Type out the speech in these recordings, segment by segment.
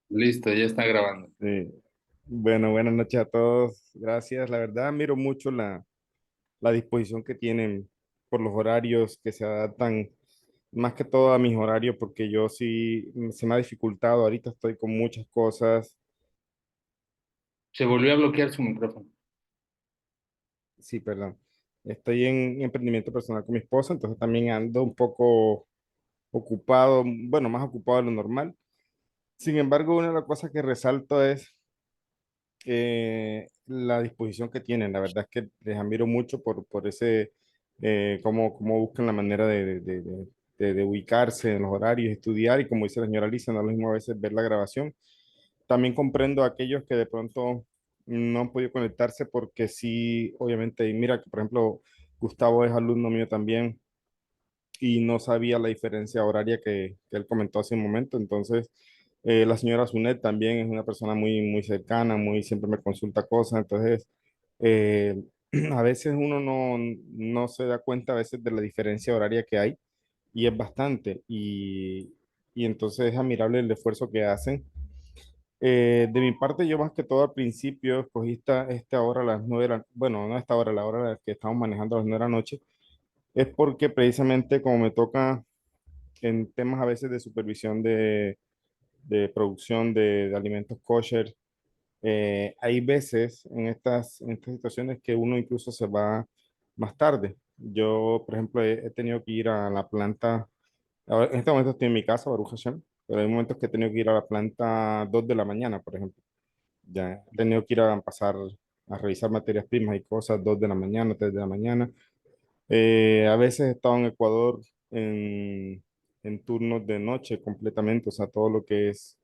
Listo, ya está grabando. Sí. Bueno, buenas noches a todos. Gracias. La verdad, miro mucho la disposición que tienen por los horarios que se adaptan más que todo a mis horarios, porque yo sí se me ha dificultado. Ahorita estoy con muchas cosas. Se volvió a bloquear su micrófono. Sí, perdón. Estoy en emprendimiento personal con mi esposa, entonces también ando un poco ocupado, bueno, más ocupado de lo normal. Sin embargo, una de las cosas que resalto es la disposición que tienen. La verdad es que les admiro mucho por ese, cómo buscan la manera de ubicarse en los horarios, estudiar y como dice la señora Lisa, no es lo mismo a veces ver la grabación. También comprendo a aquellos que de pronto no han podido conectarse porque sí, obviamente, y mira que por ejemplo, Gustavo es alumno mío también y no sabía la diferencia horaria que él comentó hace un momento. Entonces, la señora Zunet también es una persona muy cercana, siempre me consulta cosas. Entonces, eh, a veces uno no se da cuenta a veces de la diferencia horaria que hay y es bastante. Y entonces es admirable el esfuerzo que hacen. De mi parte, yo más que todo al principio escogí esta hora a las 9 bueno, no esta hora, la hora a la que estamos manejando a las 9 de la noche, es porque precisamente como me toca en temas a veces de supervisión de producción de alimentos kosher. Hay veces en estas situaciones que uno incluso se va más tarde. Yo, por ejemplo, he tenido que ir a la planta, ahora, en este momento estoy en mi casa, Baruch Hashem, pero hay momentos que he tenido que ir a la planta 2 de la mañana, por ejemplo. Ya he tenido que ir a pasar a revisar materias primas y cosas 2 de la mañana, 3 de la mañana. A veces he estado en Ecuador en turnos de noche completamente, o sea, todo lo que es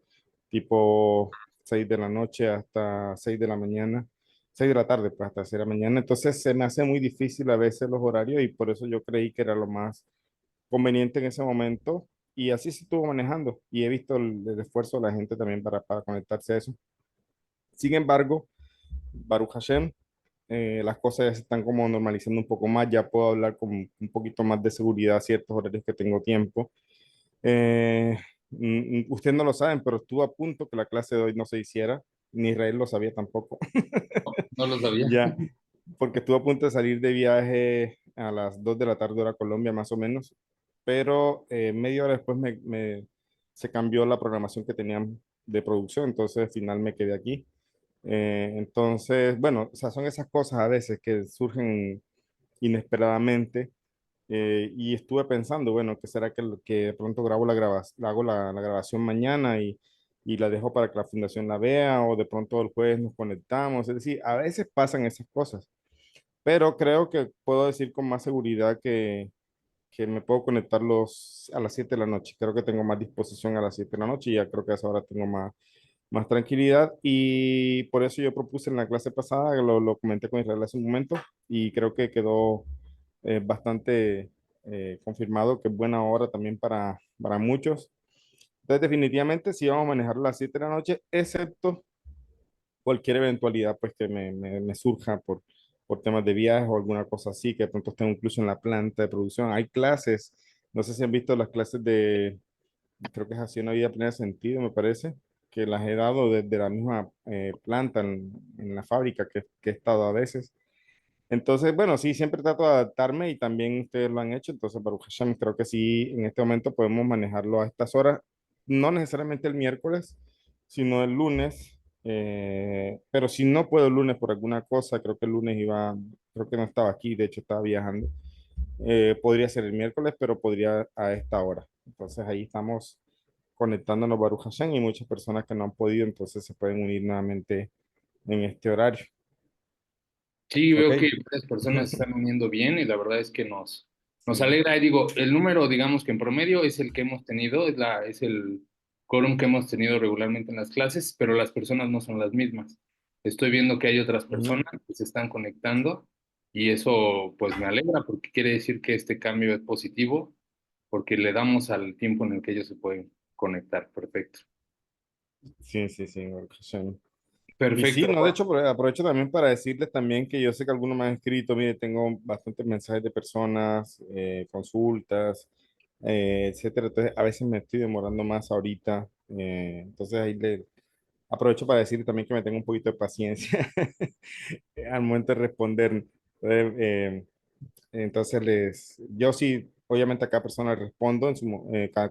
tipo 6 de la noche hasta 6 de la mañana, 6 de la tarde, pues hasta 6 de la mañana. Entonces se me hace muy difícil a veces los horarios y por eso yo creí que era lo más conveniente en ese momento y así se estuvo manejando y he visto el esfuerzo de la gente también para conectarse a eso. Sin embargo, Baruch Hashem, las cosas ya se están como normalizando un poco más, ya puedo hablar con un poquito más de seguridad a ciertos horarios que tengo tiempo. Eh, Ustedes no lo saben, pero estuvo a punto que la clase de hoy no se hiciera, ni Israel lo sabía tampoco, No, no lo sabía. ya, porque estuvo a punto de salir de viaje a las 2 de la tarde hora Colombia más o menos, pero media hora después se cambió la programación que tenían de producción, entonces al final me quedé aquí. Entonces, bueno, o sea, son esas cosas a veces que surgen inesperadamente. Y estuve pensando, bueno, ¿qué será que de pronto grabo hago la grabación mañana y la dejo para que la fundación la vea o de pronto el jueves nos conectamos? Es decir, a veces pasan esas cosas, pero creo que puedo decir con más seguridad que me puedo conectar a las 7 de la noche. Creo que tengo más disposición a las 7 de la noche y ya creo que a esa hora tengo más tranquilidad y por eso yo propuse en la clase pasada, lo comenté con Israel hace un momento y creo que quedó bastante confirmado que es buena hora también para muchos. Entonces definitivamente sí vamos a manejar a las 7 de la noche, excepto cualquier eventualidad pues que me surja por temas de viaje o alguna cosa así, que de pronto estén incluso en la planta de producción. Hay clases, no sé si han visto las clases creo que es así una vida plena de sentido, me parece, que las he dado desde la misma planta en la fábrica que he estado a veces. Entonces, bueno, sí, siempre trato de adaptarme y también ustedes lo han hecho. Entonces, Baruch Hashem, creo que sí, en este momento podemos manejarlo a estas horas, no necesariamente el miércoles, sino el lunes. Pero si no puedo el lunes por alguna cosa, creo que el lunes creo que no estaba aquí, de hecho estaba viajando. Podría ser el miércoles, pero podría a esta hora. Entonces ahí estamos conectándonos Baruch Hashem y muchas personas que no han podido, entonces se pueden unir nuevamente en este horario. Sí, ¿Ok? veo que varias personas se están uniendo bien y la verdad es que nos alegra. Y digo, el número, digamos que en promedio es el que hemos tenido, es el quórum que hemos tenido regularmente en las clases, pero las personas no son las mismas. Estoy viendo que hay otras Ujú. personas que se están conectando y eso pues me alegra porque quiere decir que este cambio es positivo porque le damos al tiempo en el que ellos se pueden conectar. Perfecto. Sí, sí, sí, Baruch Hashem. Y sí, Perfecto. no, de hecho, aprovecho también para decirles también que yo sé que algunos me han escrito, mire, tengo bastantes mensajes de personas, consultas, etcétera. Entonces, a veces me estoy demorando más ahorita Entonces ahí aprovecho para decir también que me tengo un poquito de paciencia al momento de responder. Eh, entonces, yo sí, obviamente a cada persona le respondo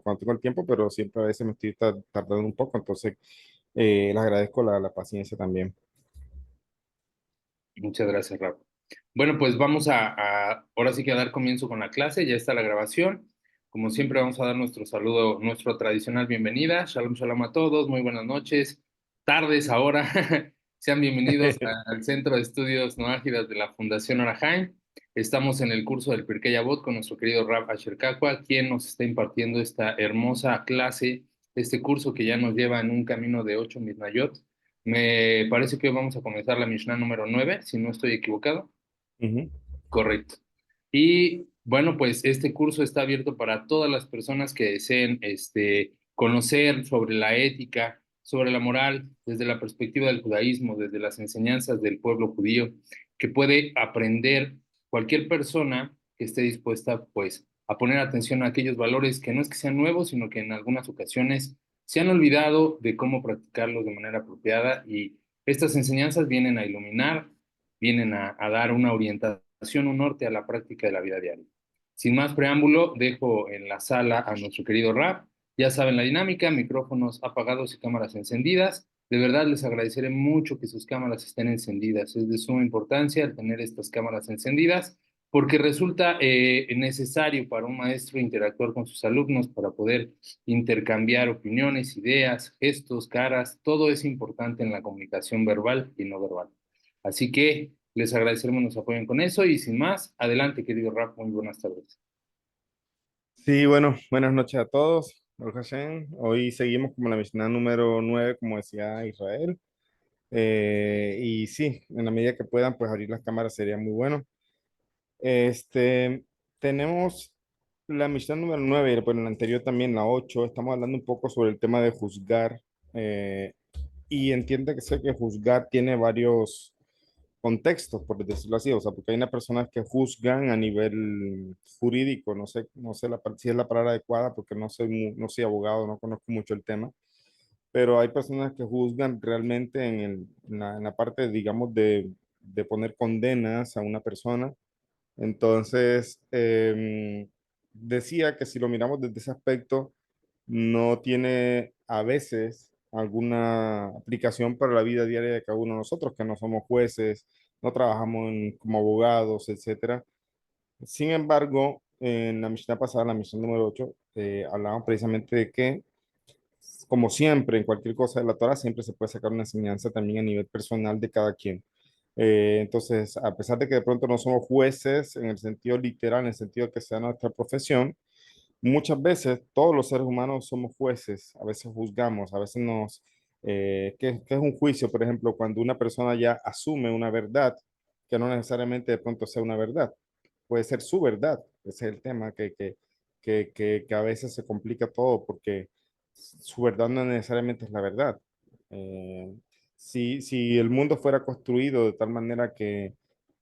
cuando tengo el tiempo, pero siempre a veces me estoy tardando un poco, entonces les agradezco la paciencia también. Muchas gracias, Rafa. Bueno, pues vamos ahora sí que a dar comienzo con la clase, ya está la grabación. Como siempre vamos a dar nuestro saludo, nuestro tradicional bienvenida. Shalom, shalom a todos, muy buenas noches, tardes ahora. Sean bienvenidos al Centro de Estudios No Ágidas de la Fundación Orahaim. Estamos en el curso del Pirkei Avot con nuestro querido Rav Asher Kakwa, quien nos está impartiendo esta hermosa clase, este curso que ya nos lleva en un camino de 8 Mishnayot. Me parece que hoy vamos a comenzar la Mishnah número 9, si no estoy equivocado. Ujú, Correcto. Y bueno, pues este curso está abierto para todas las personas que deseen conocer sobre la ética, sobre la moral, desde la perspectiva del judaísmo, desde las enseñanzas del pueblo judío, que puede aprender cualquier persona que esté dispuesta, pues, a poner atención a aquellos valores que no es que sean nuevos, sino que en algunas ocasiones se han olvidado de cómo practicarlos de manera apropiada y estas enseñanzas vienen a iluminar, vienen a dar una orientación, un norte a la práctica de la vida diaria. Sin más preámbulo, dejo en la sala a nuestro querido Rap. Ya saben la dinámica, micrófonos apagados y cámaras encendidas. De verdad les agradeceré mucho que sus cámaras estén encendidas. Es de suma importancia el tener estas cámaras encendidas porque resulta necesario para un maestro interactuar con sus alumnos para poder intercambiar opiniones, ideas, gestos, caras. Todo es importante en la comunicación verbal y no verbal. Así que les agradeceremos que nos apoyen con eso y sin más, adelante, querido Rap, muy buenas tardes. sí, bueno, buenas noches a todos. Baruch Hashem. Hoy seguimos como la Mishnah número 9, como decía Israel. Y sí, en la medida que puedan, pues abrir las cámaras sería muy bueno. Este, tenemos la Mishnah número 9, pero en la anterior también la 8. Estamos hablando un poco sobre el tema de juzgar. Y entiende que sé que juzgar tiene varios contextos, por decirlo así, o sea, porque hay unas personas que juzgan a nivel jurídico, no sé si es la palabra adecuada, porque no soy abogado, no conozco mucho el tema, pero hay personas que juzgan realmente en la parte, digamos, de poner condenas a una persona. Entonces, decía que si lo miramos desde ese aspecto, no tiene a veces alguna aplicación para la vida diaria de cada uno de nosotros, que no somos jueces, no trabajamos como abogados, etcétera. Sin embargo, en la misión pasada, la misión número 8, hablábamos precisamente de que, como siempre, en cualquier cosa de la Torah, siempre se puede sacar una enseñanza también a nivel personal de cada quien. Entonces, a pesar de que de pronto no somos jueces en el sentido literal, en el sentido que sea nuestra profesión, muchas veces todos los seres humanos somos jueces, a veces juzgamos, a veces ¿qué es un juicio? Por ejemplo, cuando una persona ya asume una verdad que no necesariamente de pronto sea una verdad, puede ser su verdad, ese es el tema que a veces se complica todo porque su verdad no necesariamente es la verdad. Eh, si el mundo fuera construido de tal manera que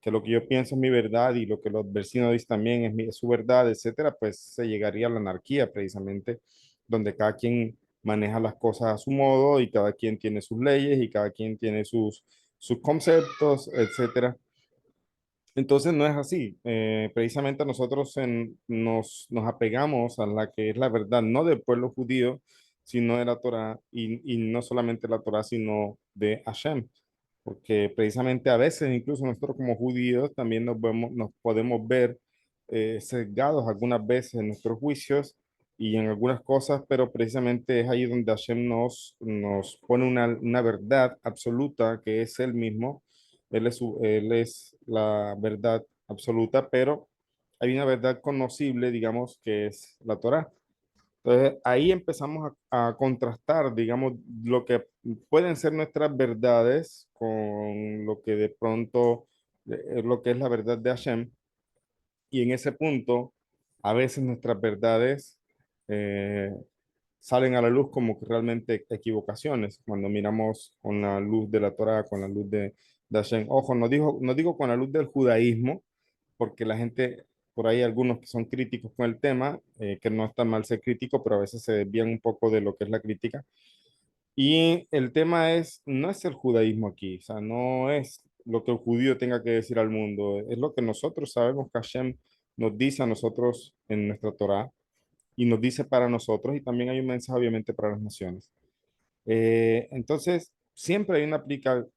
lo que yo pienso es mi verdad y lo que los vecinos dicen también es su verdad, etcétera, pues se llegaría a la anarquía precisamente, donde cada quien maneja las cosas a su modo y cada quien tiene sus leyes y cada quien tiene sus conceptos, etcétera. Entonces no es así. Precisamente nosotros nos apegamos a la que es la verdad, no del pueblo judío, sino de la Torá, y no solamente la Torá, sino de Hashem. Porque precisamente a veces, incluso nosotros como judíos, también nos podemos ver sesgados algunas veces en nuestros juicios y en algunas cosas, pero precisamente es ahí donde Hashem nos pone una verdad absoluta que es Él mismo. Él es la verdad absoluta, pero hay una verdad conocible, digamos, que es la Torá. Entonces, ahí empezamos a contrastar, digamos, lo que pueden ser nuestras verdades con lo que de pronto es lo que es la verdad de Hashem. Y en ese punto, a veces nuestras verdades eh, salen a la luz como que realmente equivocaciones. Cuando miramos con la luz de la Torah, con la luz de Hashem. Ojo, no digo con la luz del judaísmo, porque la gente por ahí algunos que son críticos con el tema, que no está mal ser crítico, pero a veces se desvían un poco de lo que es la crítica. Y el tema es, no es el judaísmo aquí, o sea, no es lo que el judío tenga que decir al mundo, es lo que nosotros sabemos que Hashem nos dice a nosotros en nuestra Torá y nos dice para nosotros y también hay un mensaje obviamente para las naciones. Entonces, siempre hay una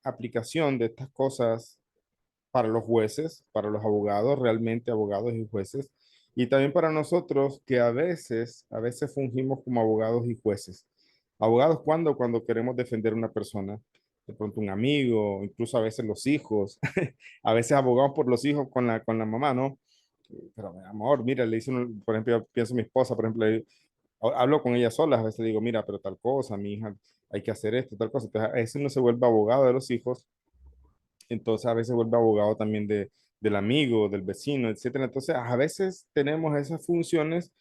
aplicación de estas cosas para los jueces, para los abogados, realmente abogados y jueces, y también para nosotros que a veces fungimos como abogados y jueces. Abogados cuando queremos defender a una persona, de pronto un amigo, incluso a veces los hijos, a veces abogamos por los hijos con la mamá, ¿no? Pero mi amor, mira, le dice por ejemplo, yo pienso en mi esposa, por ejemplo, hablo con ella sola, a veces digo, mira, pero tal cosa, mi hija, hay que hacer esto, tal cosa. Entonces, a veces uno se vuelve abogado de los hijos, entonces a veces vuelve abogado también del amigo, del vecino, etcétera. Entonces a veces tenemos esas funciones,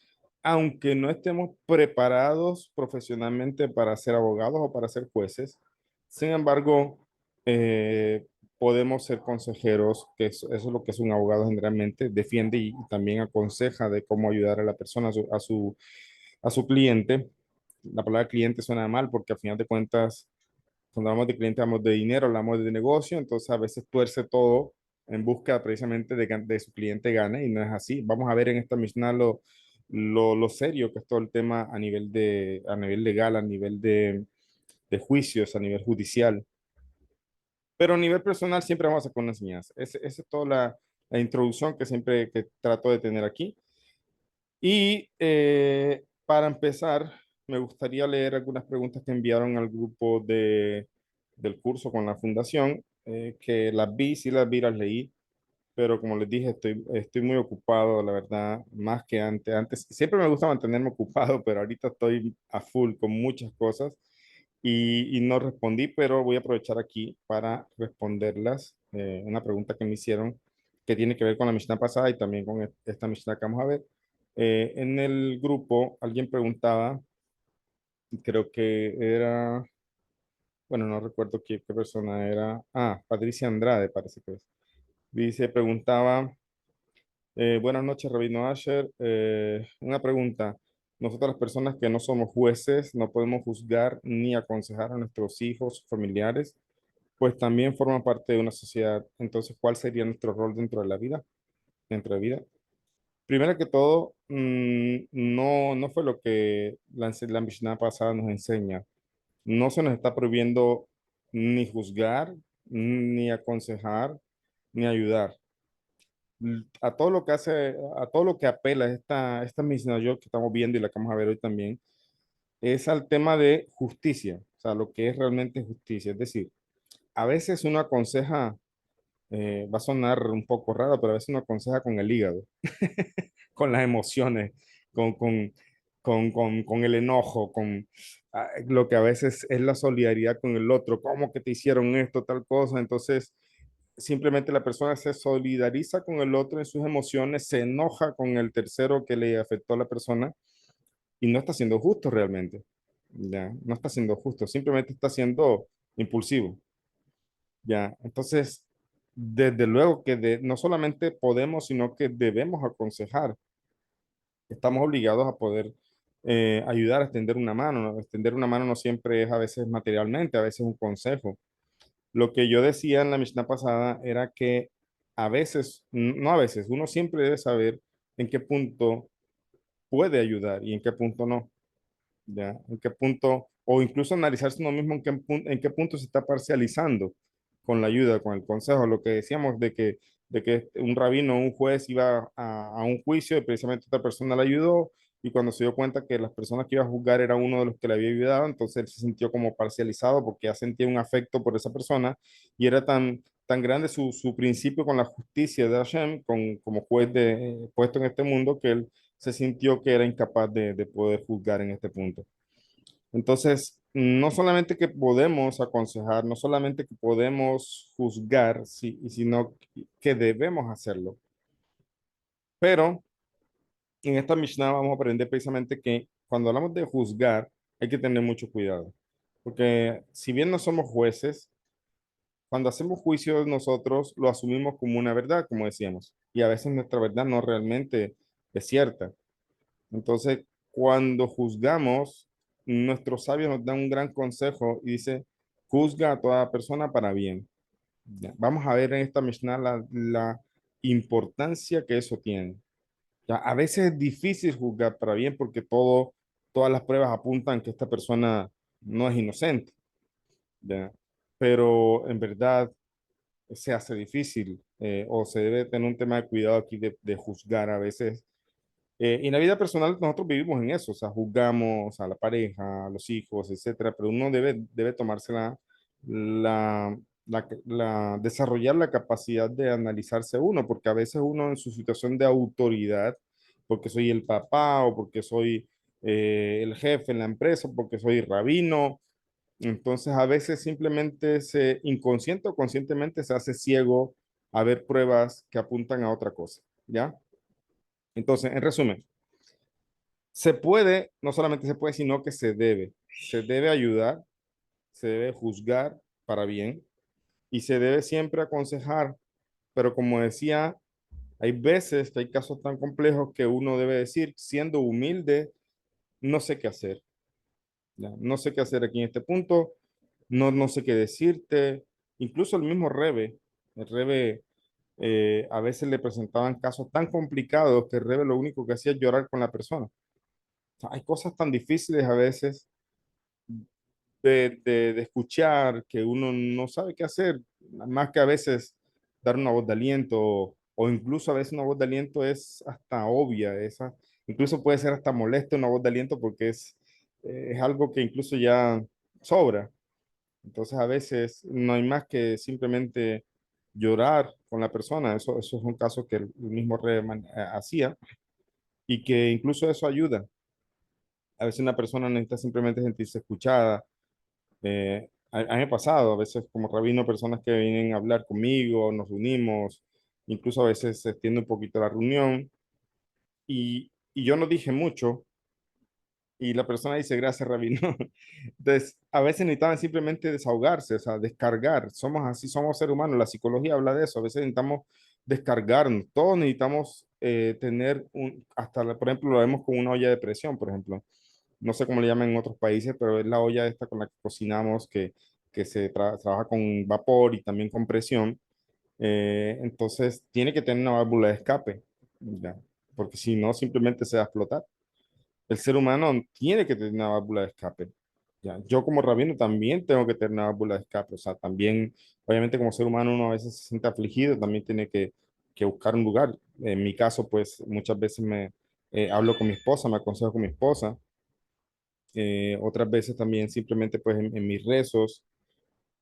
aunque no estemos preparados profesionalmente para ser abogados o para ser jueces. Sin embargo, eh, podemos ser consejeros, que eso es lo que es un abogado generalmente, defiende y también aconseja de cómo ayudar a la persona, a su cliente. La palabra cliente suena mal porque al final de cuentas cuando hablamos de cliente, hablamos de dinero, hablamos de negocio, entonces a veces tuerce todo en busca precisamente de su cliente gane y no es así. Vamos a ver en esta Mishnah lo serio que es todo el tema a nivel legal, a nivel de juicios, a nivel judicial. Pero a nivel personal siempre vamos a sacar una enseñanza. Esa es toda la introducción que siempre que trato de tener aquí. Y para empezar, me gustaría leer algunas preguntas que enviaron al grupo del curso con la fundación, que las vi, sí las leí, pero como les dije, estoy muy ocupado, la verdad, más que antes. Antes siempre me gusta mantenerme ocupado, pero ahorita estoy a full con muchas cosas y no respondí, pero voy a aprovechar aquí para responderlas. Una pregunta que me hicieron que tiene que ver con la Mishnah pasada y también con esta Mishnah que vamos a ver. En el grupo alguien preguntaba, creo que era, bueno, no recuerdo qué persona era. Patricia Andrade parece que es. Preguntaba, buenas noches, Rabino Asher. Una pregunta. Nosotros las personas que no somos jueces no podemos juzgar ni aconsejar a nuestros hijos, familiares, pues también forman parte de una sociedad. Entonces, ¿cuál sería nuestro rol dentro de la vida? Dentro de vida. Primero que todo, no fue lo que la Mishnah pasada nos enseña. No se nos está prohibiendo ni juzgar, ni aconsejar, ni ayudar. A todo lo que hace, a todo lo que apela esta Mishnah yo que estamos viendo y la que vamos a ver hoy también, es al tema de justicia, o sea, lo que es realmente justicia. Es decir, a veces uno aconseja, va a sonar un poco raro, pero a veces uno aconseja con el hígado, con las emociones, con el enojo, con lo que a veces es la solidaridad con el otro, cómo que te hicieron esto, tal cosa. Entonces, simplemente la persona se solidariza con el otro en sus emociones, se enoja con el tercero que le afectó a la persona y no está siendo justo realmente. Ya, no está siendo justo, simplemente está siendo impulsivo. Ya, entonces, desde luego que no solamente podemos, sino que debemos aconsejar. Estamos obligados a poder ayudar a extender una mano, ¿no? Extender una mano no siempre es a veces materialmente, a veces un consejo. Lo que yo decía en la Mishnah pasada era que a veces, no a veces, uno siempre debe saber en qué punto puede ayudar y en qué punto no. ¿Ya? En qué punto, o incluso analizarse uno mismo en qué punto se está parcializando con la ayuda, con el consejo. Lo que decíamos de que un rabino o un juez iba a un juicio y precisamente otra persona le ayudó y cuando se dio cuenta que las personas que iba a juzgar era uno de los que le había ayudado, entonces él se sintió como parcializado porque ya sentía un afecto por esa persona y era tan grande su principio con la justicia de Hashem, como juez puesto en este mundo, que él se sintió que era incapaz de poder juzgar en este punto. Entonces, no solamente que podemos aconsejar, no solamente que podemos juzgar, sino que debemos hacerlo. Pero en esta Mishnah vamos a aprender precisamente que cuando hablamos de juzgar, hay que tener mucho cuidado. Porque si bien no somos jueces, cuando hacemos juicios nosotros lo asumimos como una verdad, como decíamos. y a veces nuestra verdad no realmente es cierta. Entonces, cuando juzgamos, nuestros sabios nos dan un gran consejo y dice, juzga a toda persona para bien. Ya, vamos a ver en esta Mishnah la importancia que eso tiene. Ya, a veces es difícil juzgar para bien porque todas las pruebas apuntan que esta persona no es inocente. ¿Ya? Pero en verdad se hace difícil o se debe tener un tema de cuidado aquí de juzgar a veces. Y en la vida personal nosotros vivimos en eso, o sea, juzgamos a la pareja, a los hijos, etcétera, pero uno debe tomarse desarrollar la capacidad de analizarse uno, porque a veces uno en su situación de autoridad, porque soy el papá o porque soy el jefe en la empresa, porque soy rabino, entonces a veces simplemente inconsciente o conscientemente se hace ciego a ver pruebas que apuntan a otra cosa, ¿ya? Entonces, en resumen, se puede, no solamente se puede, sino que se debe ayudar, se debe juzgar para bien y se debe siempre aconsejar, pero como decía, hay veces que hay casos tan complejos que uno debe decir, siendo humilde, no sé qué hacer, ¿ya? No sé qué hacer aquí en este punto, no sé qué decirte, incluso el mismo el Rebe a veces le presentaban casos tan complicados que el Rebe lo único que hacía es llorar con la persona. O sea, hay cosas tan difíciles a veces de escuchar que uno no sabe qué hacer, más que a veces dar una voz de aliento o incluso a veces una voz de aliento es hasta obvia, incluso puede ser hasta molesta una voz de aliento porque es algo que incluso ya sobra. Entonces a veces no hay más que simplemente llorar con la persona. Eso es un caso que el mismo hacía y que incluso eso ayuda. A veces una persona necesita simplemente sentirse escuchada. A mí me ha pasado, a veces como rabino, personas que vienen a hablar conmigo, nos reunimos, incluso a veces se extiende un poquito la reunión y yo no dije mucho y la persona dice gracias, rabino. Entonces, a veces necesitaban simplemente desahogarse, o sea, descargar. Somos así, somos seres humanos. La psicología habla de eso. A veces necesitamos descargarnos. Todos necesitamos tener por ejemplo, lo vemos con una olla de presión, por ejemplo. No sé cómo le llaman en otros países, pero es la olla esta con la que cocinamos, que trabaja con vapor y también con presión. Entonces, tiene que tener una válvula de escape, ¿ya? Porque si no, simplemente se va a explotar. El ser humano tiene que tener una válvula de escape. Ya, yo como rabino también tengo que tener una válvula de escape. O sea, también, obviamente como ser humano uno a veces se siente afligido, también tiene que buscar un lugar. En mi caso, pues muchas veces hablo con mi esposa, me aconsejo con mi esposa. Otras veces también simplemente pues en mis rezos,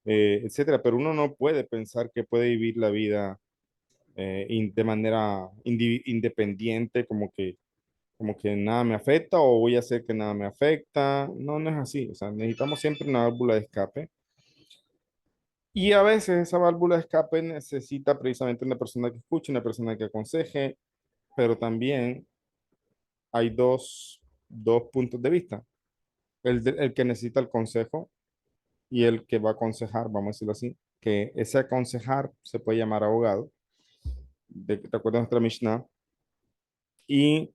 etcétera. Pero uno no puede pensar que puede vivir la vida de manera independiente, como que nada me afecta o voy a hacer que nada me afecta. No, no es así. O sea, necesitamos siempre una válvula de escape. Y a veces esa válvula de escape necesita precisamente una persona que escuche, una persona que aconseje, pero también hay dos puntos de vista. El que necesita el consejo y el que va a aconsejar, vamos a decirlo así, que ese aconsejar se puede llamar abogado, de acuerdo a nuestra Mishnah, y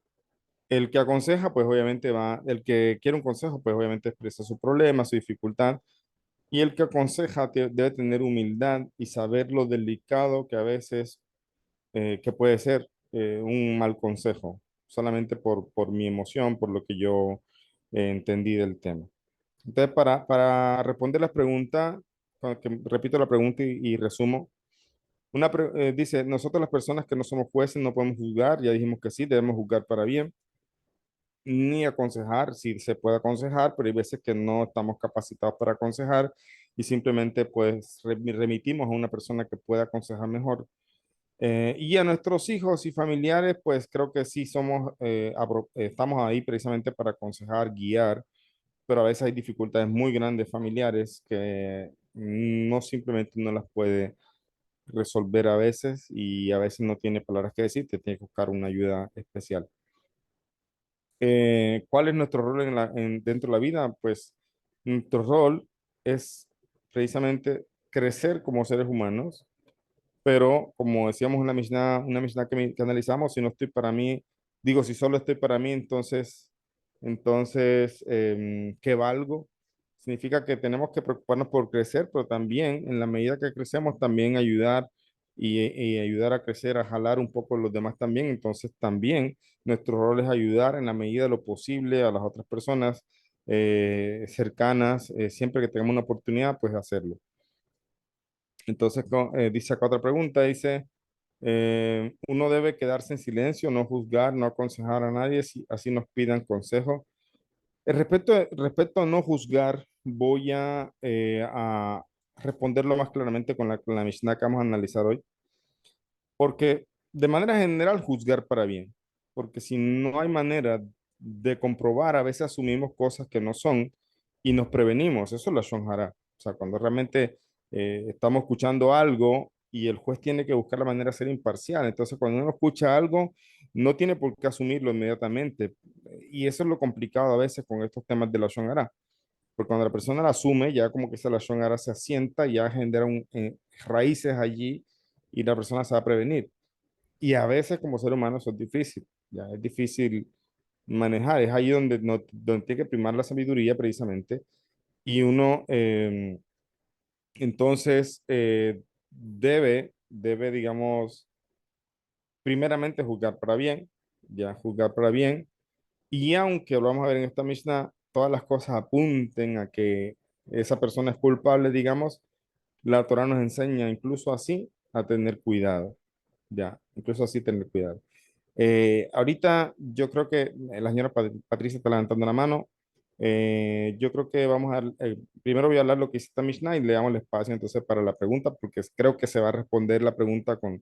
el que aconseja, pues obviamente el que quiere un consejo, pues obviamente expresa su problema, su dificultad. Y el que aconseja debe tener humildad y saber lo delicado que a veces que puede ser un mal consejo, solamente por mi emoción, por lo que yo entendí del tema. Entonces, para responder las preguntas, repito la pregunta y resumo. Dice, nosotros las personas que no somos jueces no podemos juzgar, ya dijimos que sí, debemos juzgar para bien ni aconsejar, si se puede aconsejar, pero hay veces que no estamos capacitados para aconsejar y simplemente pues remitimos a una persona que pueda aconsejar mejor. Y a nuestros hijos y familiares, pues creo que sí estamos ahí precisamente para aconsejar, guiar, pero a veces hay dificultades muy grandes familiares que no simplemente no las puede resolver a veces y a veces no tiene palabras que decir, te tiene que buscar una ayuda especial. ¿Cuál es nuestro rol dentro de la vida? Pues nuestro rol es precisamente crecer como seres humanos, pero como decíamos en la una Mishnah que analizamos, si no estoy para mí, digo, si solo estoy para mí, entonces, ¿qué valgo? Significa que tenemos que preocuparnos por crecer, pero también en la medida que crecemos, también ayudar y ayudar a crecer, a jalar un poco los demás también. Entonces, también nuestro rol es ayudar en la medida de lo posible a las otras personas cercanas, siempre que tengamos una oportunidad, pues hacerlo. Entonces, dice acá otra pregunta, dice, uno debe quedarse en silencio, no juzgar, no aconsejar a nadie, si así nos pidan consejo. Respecto a no juzgar, voy a responderlo más claramente con la Mishnah que vamos a analizar hoy, porque de manera general juzgar para bien, porque si no hay manera de comprobar, a veces asumimos cosas que no son y nos prevenimos, eso es la Shon Hara. O sea, cuando realmente estamos escuchando algo y el juez tiene que buscar la manera de ser imparcial, entonces cuando uno escucha algo, no tiene por qué asumirlo inmediatamente. Y eso es lo complicado a veces con estos temas de la Shon Hara, porque cuando la persona la asume, ya como que esa la Shon Hara se asienta, ya genera raíces allí y la persona se va a prevenir. Y a veces como ser humano eso es difícil, ya es difícil manejar, es ahí donde, no, donde tiene que primar la sabiduría precisamente y uno entonces debe, digamos, primeramente juzgar para bien, ya juzgar para bien, y aunque lo vamos a ver en esta Mishnah, todas las cosas apunten a que esa persona es culpable, digamos, la Torah nos enseña incluso así a tener cuidado, ya, incluso así tener cuidado. Ahorita yo creo que la señora Patricia está levantando la mano. Yo creo que primero voy a hablar lo que dice esta Mishnah y le damos el espacio entonces para la pregunta, porque creo que se va a responder la pregunta con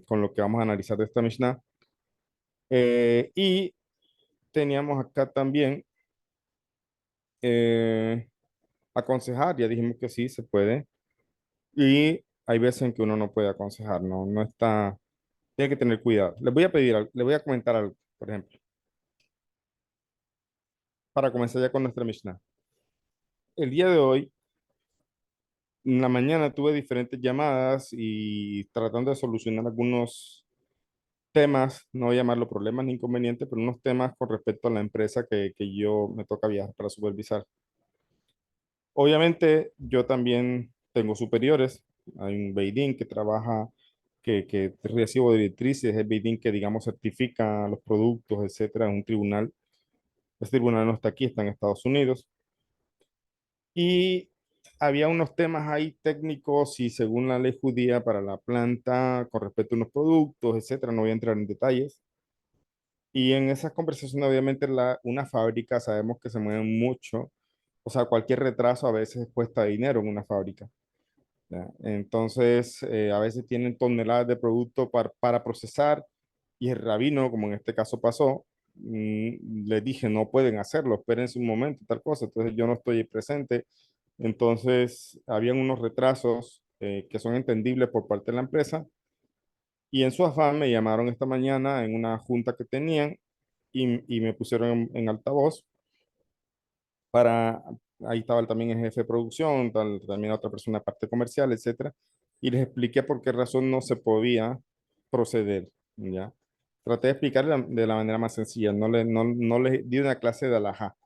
lo que vamos a analizar de esta Mishnah. Y teníamos acá también eh, aconsejar, ya dijimos que sí, se puede. Y hay veces en que uno no puede aconsejar, no está, tiene que tener cuidado. Les voy a pedir, les voy a comentar algo, por ejemplo, para comenzar ya con nuestra Mishnah. El día de hoy, en la mañana, tuve diferentes llamadas y tratando de solucionar algunos temas, no voy a llamarlo problemas ni inconvenientes, pero unos temas con respecto a la empresa que yo me toca viajar para supervisar. Obviamente, yo también tengo superiores. Hay un Beidín que trabaja, que recibo directrices, es el Beidín que, digamos, certifica los productos, etcétera, en un tribunal. Este tribunal no está aquí, está en Estados Unidos. Y había unos temas ahí técnicos y según la ley judía para la planta con respecto a unos productos, etcétera, no voy a entrar en detalles. Y en esas conversaciones, obviamente, una fábrica sabemos que se mueven mucho, o sea, cualquier retraso a veces cuesta dinero en una fábrica. ¿Ya? Entonces, a veces tienen toneladas de producto para procesar y el rabino, como en este caso pasó, les dije, no pueden hacerlo, espérense un momento, tal cosa. Entonces, yo no estoy presente. Entonces, habían unos retrasos que son entendibles por parte de la empresa y en su afán me llamaron esta mañana en una junta que tenían y me pusieron en altavoz para, ahí estaba también el jefe de producción, también otra persona de parte comercial, etcétera, y les expliqué por qué razón no se podía proceder, ¿ya? Traté de explicarle de la manera más sencilla, no les di una clase de alajá,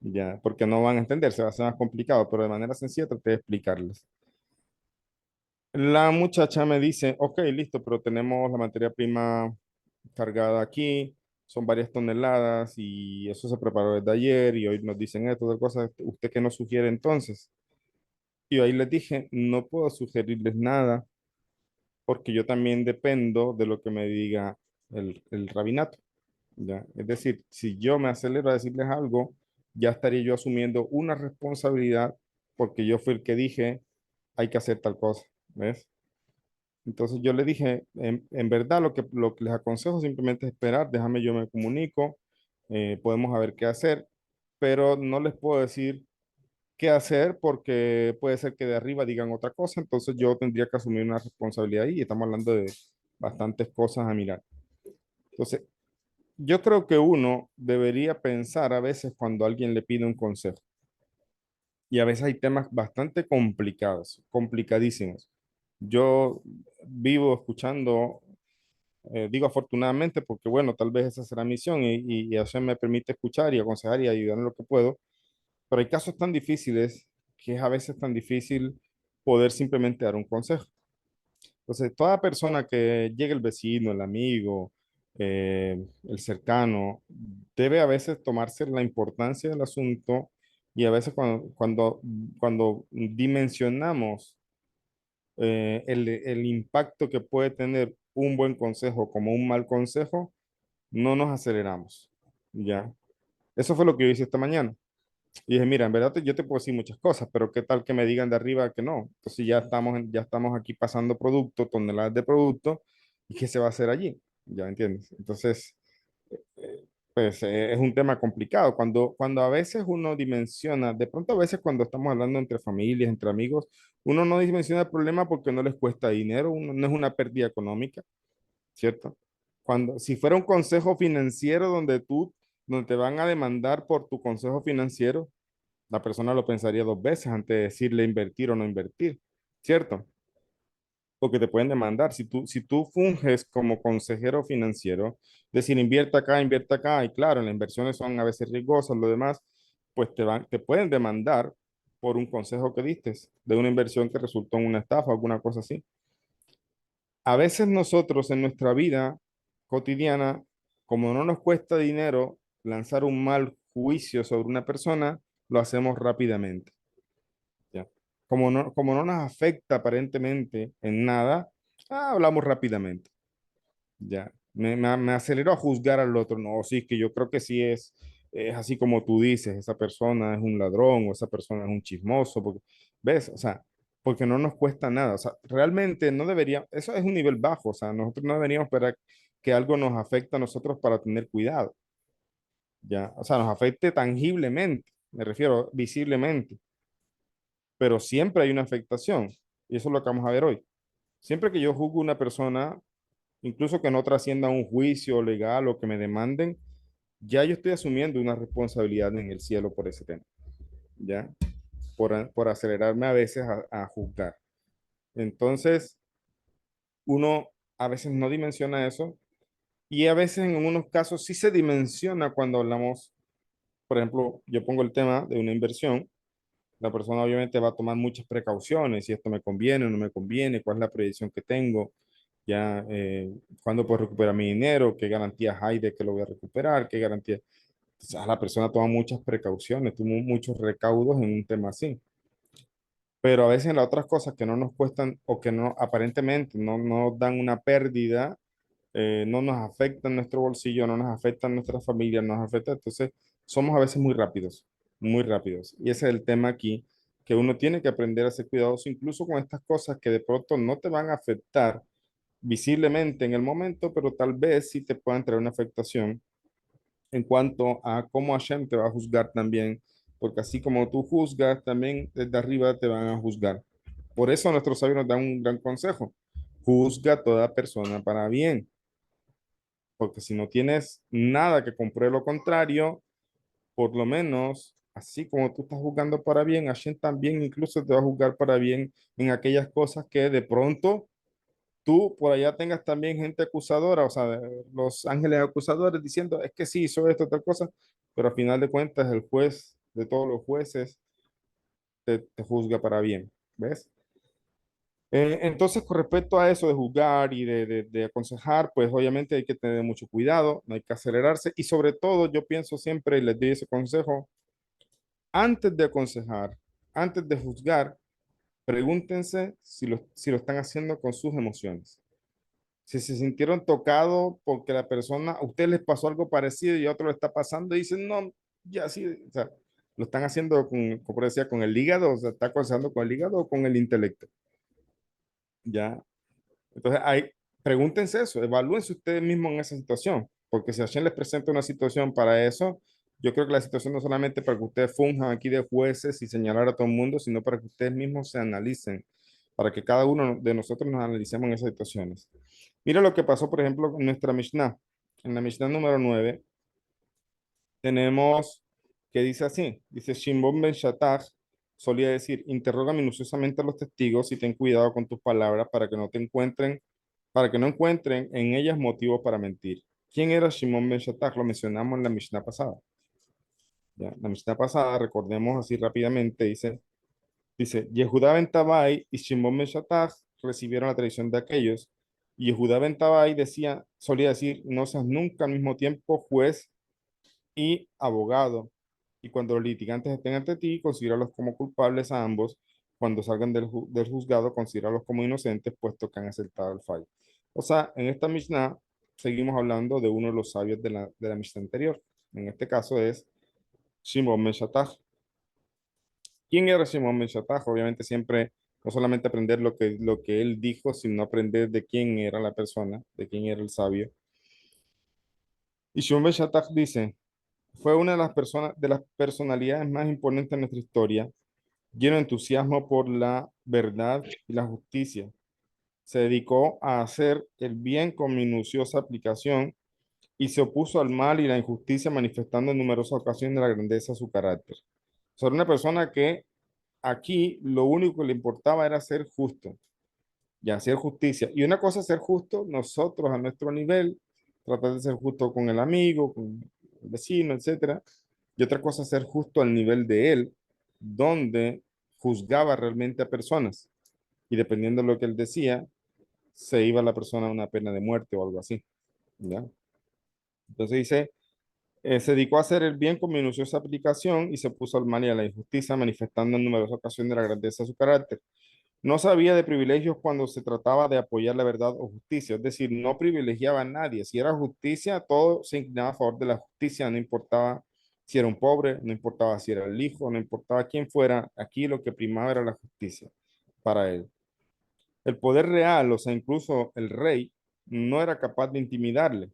¿ya? Porque no van a entender, se va a hacer más complicado, pero de manera sencilla traté de explicarles. La muchacha me dice, ok, listo, pero tenemos la materia prima cargada aquí, son varias toneladas y eso se preparó desde ayer y hoy nos dicen esto, de cosas, ¿usted qué nos sugiere entonces? Y ahí les dije, no puedo sugerirles nada porque yo también dependo de lo que me diga el rabinato, ¿ya? Es decir, si yo me acelero a decirles algo, ya estaría yo asumiendo una responsabilidad porque yo fui el que dije, hay que hacer tal cosa, ¿ves? Entonces yo le dije, en verdad lo que les aconsejo simplemente es esperar, déjame yo me comunico, podemos a ver qué hacer, pero no les puedo decir qué hacer porque puede ser que de arriba digan otra cosa, entonces yo tendría que asumir una responsabilidad ahí y estamos hablando de bastantes cosas a mirar. Entonces, yo creo que uno debería pensar a veces cuando alguien le pide un consejo y a veces hay temas bastante complicados, complicadísimos. Yo vivo escuchando, digo afortunadamente, porque bueno, tal vez esa será mi misión y Hashem me permite escuchar y aconsejar y ayudar en lo que puedo, pero hay casos tan difíciles que es a veces tan difícil poder simplemente dar un consejo. Entonces, toda persona que llegue, el vecino, el amigo, el cercano, debe a veces tomarse la importancia del asunto y a veces cuando dimensionamos el impacto que puede tener un buen consejo como un mal consejo, no nos aceleramos, ¿ya? Eso fue lo que yo hice esta mañana. Y dije, mira, en verdad yo te puedo decir muchas cosas, pero qué tal que me digan de arriba que no. Entonces ya estamos aquí pasando producto, toneladas de producto, ¿y qué se va a hacer allí? ¿Ya entiendes? Entonces, pues es un tema complicado. Cuando a veces uno dimensiona, de pronto a veces cuando estamos hablando entre familias, entre amigos, uno no dimensiona el problema porque no les cuesta dinero, no es una pérdida económica, ¿cierto? Si fuera un consejo financiero donde te van a demandar por tu consejo financiero, la persona lo pensaría dos veces antes de decirle invertir o no invertir, ¿cierto? Porque te pueden demandar. Si tú funges como consejero financiero, decir invierta acá, y claro, las inversiones son a veces riesgosas, lo demás, pues te pueden demandar por un consejo que diste de una inversión que resultó en una estafa o alguna cosa así. A veces nosotros en nuestra vida cotidiana, como no nos cuesta dinero lanzar un mal juicio sobre una persona, lo hacemos rápidamente. ¿Ya? Como no nos afecta aparentemente en nada, hablamos rápidamente. Ya. Me acelero a juzgar al otro. No, sí, es que yo creo que sí es así como tú dices, esa persona es un ladrón o esa persona es un chismoso. Porque, ¿ves? O sea, porque no nos cuesta nada. O sea, realmente no debería, eso es un nivel bajo. O sea, nosotros no deberíamos esperar que algo nos afecte a nosotros para tener cuidado. Ya. O sea, nos afecte tangiblemente, me refiero visiblemente, pero siempre hay una afectación. Y eso es lo que vamos a ver hoy. Siempre que yo juzgo a una persona, incluso que no trascienda un juicio legal o que me demanden, ya yo estoy asumiendo una responsabilidad en el cielo por ese tema, ¿ya? Por acelerarme a veces a juzgar. Entonces, uno a veces no dimensiona eso y a veces en unos casos sí se dimensiona cuando hablamos, por ejemplo, yo pongo el tema de una inversión. La persona obviamente va a tomar muchas precauciones, si esto me conviene o no me conviene, cuál es la proyección que tengo, ya cuándo puedo recuperar mi dinero, qué garantías hay de que lo voy a recuperar, qué garantías. O sea, la persona toma muchas precauciones, toma muchos recaudos en un tema así. Pero a veces las otras cosas que no nos cuestan o que no aparentemente no nos dan una pérdida, no nos afectan nuestro bolsillo, no nos afectan nuestra familia, no nos afecta. Entonces, somos a veces muy rápidos, muy rápidos. Y ese es el tema aquí, que uno tiene que aprender a ser cuidadoso incluso con estas cosas que de pronto no te van a afectar visiblemente en el momento, pero tal vez sí te puedan traer una afectación en cuanto a cómo Hashem te va a juzgar también, porque así como tú juzgas, también desde arriba te van a juzgar. Por eso nuestros sabios nos dan un gran consejo: juzga a toda persona para bien, porque si no tienes nada que compruebe lo contrario, por lo menos, así como tú estás juzgando para bien, Hashem también incluso te va a juzgar para bien en aquellas cosas que de pronto tú por allá tengas también gente acusadora, o sea, los ángeles acusadores diciendo, es que sí hizo esto, tal cosa, pero al final de cuentas el juez de todos los jueces te juzga para bien, ¿ves? Entonces, con respecto a eso de juzgar y de aconsejar, pues obviamente hay que tener mucho cuidado, no hay que acelerarse y sobre todo yo pienso siempre y les doy ese consejo, antes de aconsejar, antes de juzgar, pregúntense si lo están haciendo con sus emociones. Si se sintieron tocados porque la persona, a usted les pasó algo parecido y a otro le está pasando, y dicen, no, ya sí, o sea, lo están haciendo como decía, con el hígado, o sea, está aconsejando con el hígado o con el intelecto, ya. Entonces, pregúntense eso, evalúense ustedes mismos en esa situación, porque si Hashem les presenta una situación para eso, yo creo que la situación no solamente para que ustedes funjan aquí de jueces y señalar a todo el mundo, sino para que ustedes mismos se analicen, para que cada uno de nosotros nos analicemos en esas situaciones. Mira lo que pasó, por ejemplo, en nuestra Mishnah. En la Mishnah número 9 tenemos que dice así, dice Shimon ben Shattach, solía decir, interroga minuciosamente a los testigos y ten cuidado con tus palabras para que no encuentren en ellas motivos para mentir. ¿Quién era Shimon ben Shattach? Lo mencionamos en la Mishnah pasada. ¿Ya? La Mishnah pasada, recordemos así rápidamente, dice, Yehudá ben Tabai y Shimon ben Shattach recibieron la tradición de aquellos. Y Yehudá ben Tabai solía decir, no seas nunca al mismo tiempo juez y abogado. Y cuando los litigantes estén ante ti, considéralos como culpables a ambos. Cuando salgan del juzgado, considéralos como inocentes, puesto que han aceptado el fallo. O sea, en esta Mishnah seguimos hablando de uno de los sabios de la Mishnah anterior. En este caso es Shimon ben Shattach. ¿Quién era Shimon ben Shattach? Obviamente siempre no solamente aprender lo que él dijo, sino aprender de quién era la persona, de quién era el sabio. Y Shimon ben Shattach dice, fue una de las personalidades más importantes de nuestra historia, lleno de entusiasmo por la verdad y la justicia. Se dedicó a hacer el bien con minuciosa aplicación y se opuso al mal y la injusticia, manifestando en numerosas ocasiones la grandeza de su carácter. O sea, era una persona que aquí lo único que le importaba era ser justo y hacer justicia. Y una cosa es ser justo nosotros a nuestro nivel, tratar de ser justo con el amigo, con el vecino, etcétera. Y otra cosa es ser justo al nivel de él, donde juzgaba realmente a personas. Y dependiendo de lo que él decía, se iba la persona a una pena de muerte o algo así. ¿Ya? Entonces dice, se dedicó a hacer el bien con minuciosa aplicación y se puso al mal y a la injusticia, manifestando en numerosas ocasiones la grandeza de su carácter. No sabía de privilegios cuando se trataba de apoyar la verdad o justicia, es decir, no privilegiaba a nadie. Si era justicia, todo se inclinaba a favor de la justicia, no importaba si era un pobre, no importaba si era el hijo, no importaba quién fuera, aquí lo que primaba era la justicia para él. El poder real, o sea, incluso el rey, no era capaz de intimidarle.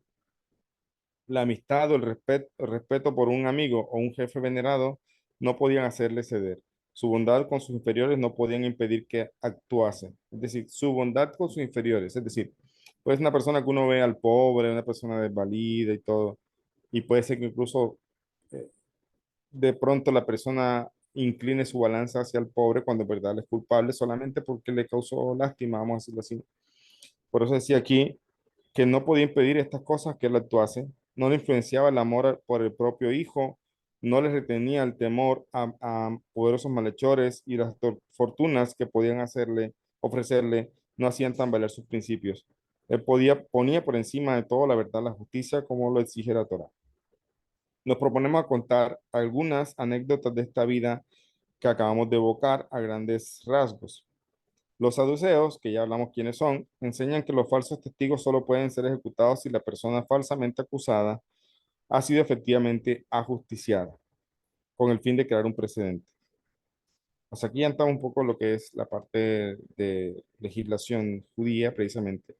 La amistad o el respeto por un amigo o un jefe venerado no podían hacerle ceder. Su bondad con sus inferiores no podían impedir que actuase. Es decir, su bondad con sus inferiores. Es decir, pues una persona que uno ve al pobre, una persona desvalida y todo, y puede ser que incluso eh, de pronto la persona incline su balanza hacia el pobre cuando en verdad él es culpable solamente porque le causó lástima, vamos a decirlo así. Por eso decía aquí que no podía impedir estas cosas que él actuase, no le influenciaba el amor por el propio hijo, no le retenía el temor a poderosos malhechores y las fortunas que podían ofrecerle, no hacían tambalear sus principios. Ponía por encima de todo la verdad, la justicia, como lo exige la Torah. Nos proponemos a contar algunas anécdotas de esta vida que acabamos de evocar a grandes rasgos. Los saduceos, que ya hablamos quiénes son, enseñan que los falsos testigos solo pueden ser ejecutados si la persona falsamente acusada ha sido efectivamente ajusticiada, con el fin de crear un precedente. O sea, aquí ya entramos un poco lo que es la parte de legislación judía, precisamente.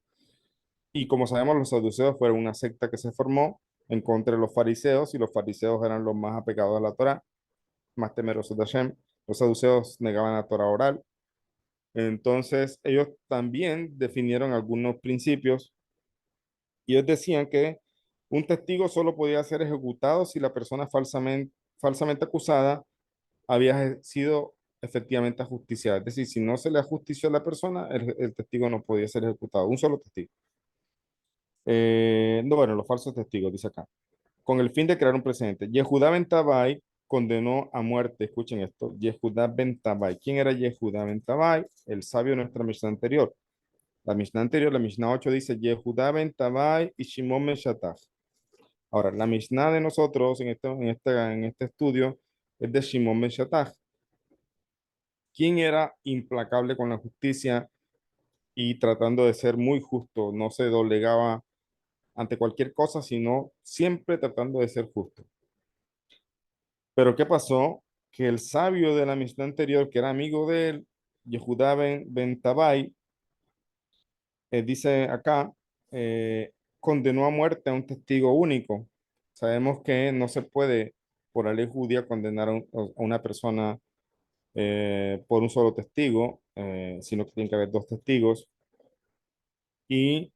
Y como sabemos, los saduceos fueron una secta que se formó en contra de los fariseos, y los fariseos eran los más apegados a la Torá, más temerosos de Hashem. Los saduceos negaban la Torá oral. Entonces, ellos también definieron algunos principios y ellos decían que un testigo solo podía ser ejecutado si la persona falsamente acusada había sido efectivamente ajusticiada. Es decir, si no se le ajustició a la persona, el testigo no podía ser ejecutado. Un solo testigo. No, bueno, los falsos testigos, dice acá. Con el fin de crear un precedente. Yehudá ben Tabai condenó a muerte, escuchen esto, Yehudá ben Tabai. ¿Quién era Yehudá ben Tabai? El sabio de nuestra Mishnah anterior. La Mishnah anterior, la Mishnah 8 dice Yehudá ben Tabai y Shimon ben Shattach. Ahora, la Mishnah de nosotros en este estudio es de Shimon ben Shattach. ¿Quién era implacable con la justicia y tratando de ser muy justo? No se doblegaba ante cualquier cosa, sino siempre tratando de ser justo. Pero ¿qué pasó? Que el sabio de la Mishnah anterior, que era amigo de él, Yehudá ben Tabai, dice acá, condenó a muerte a un testigo único. Sabemos que no se puede, por la ley judía, condenar a una persona por un solo testigo, sino que tiene que haber dos testigos. Y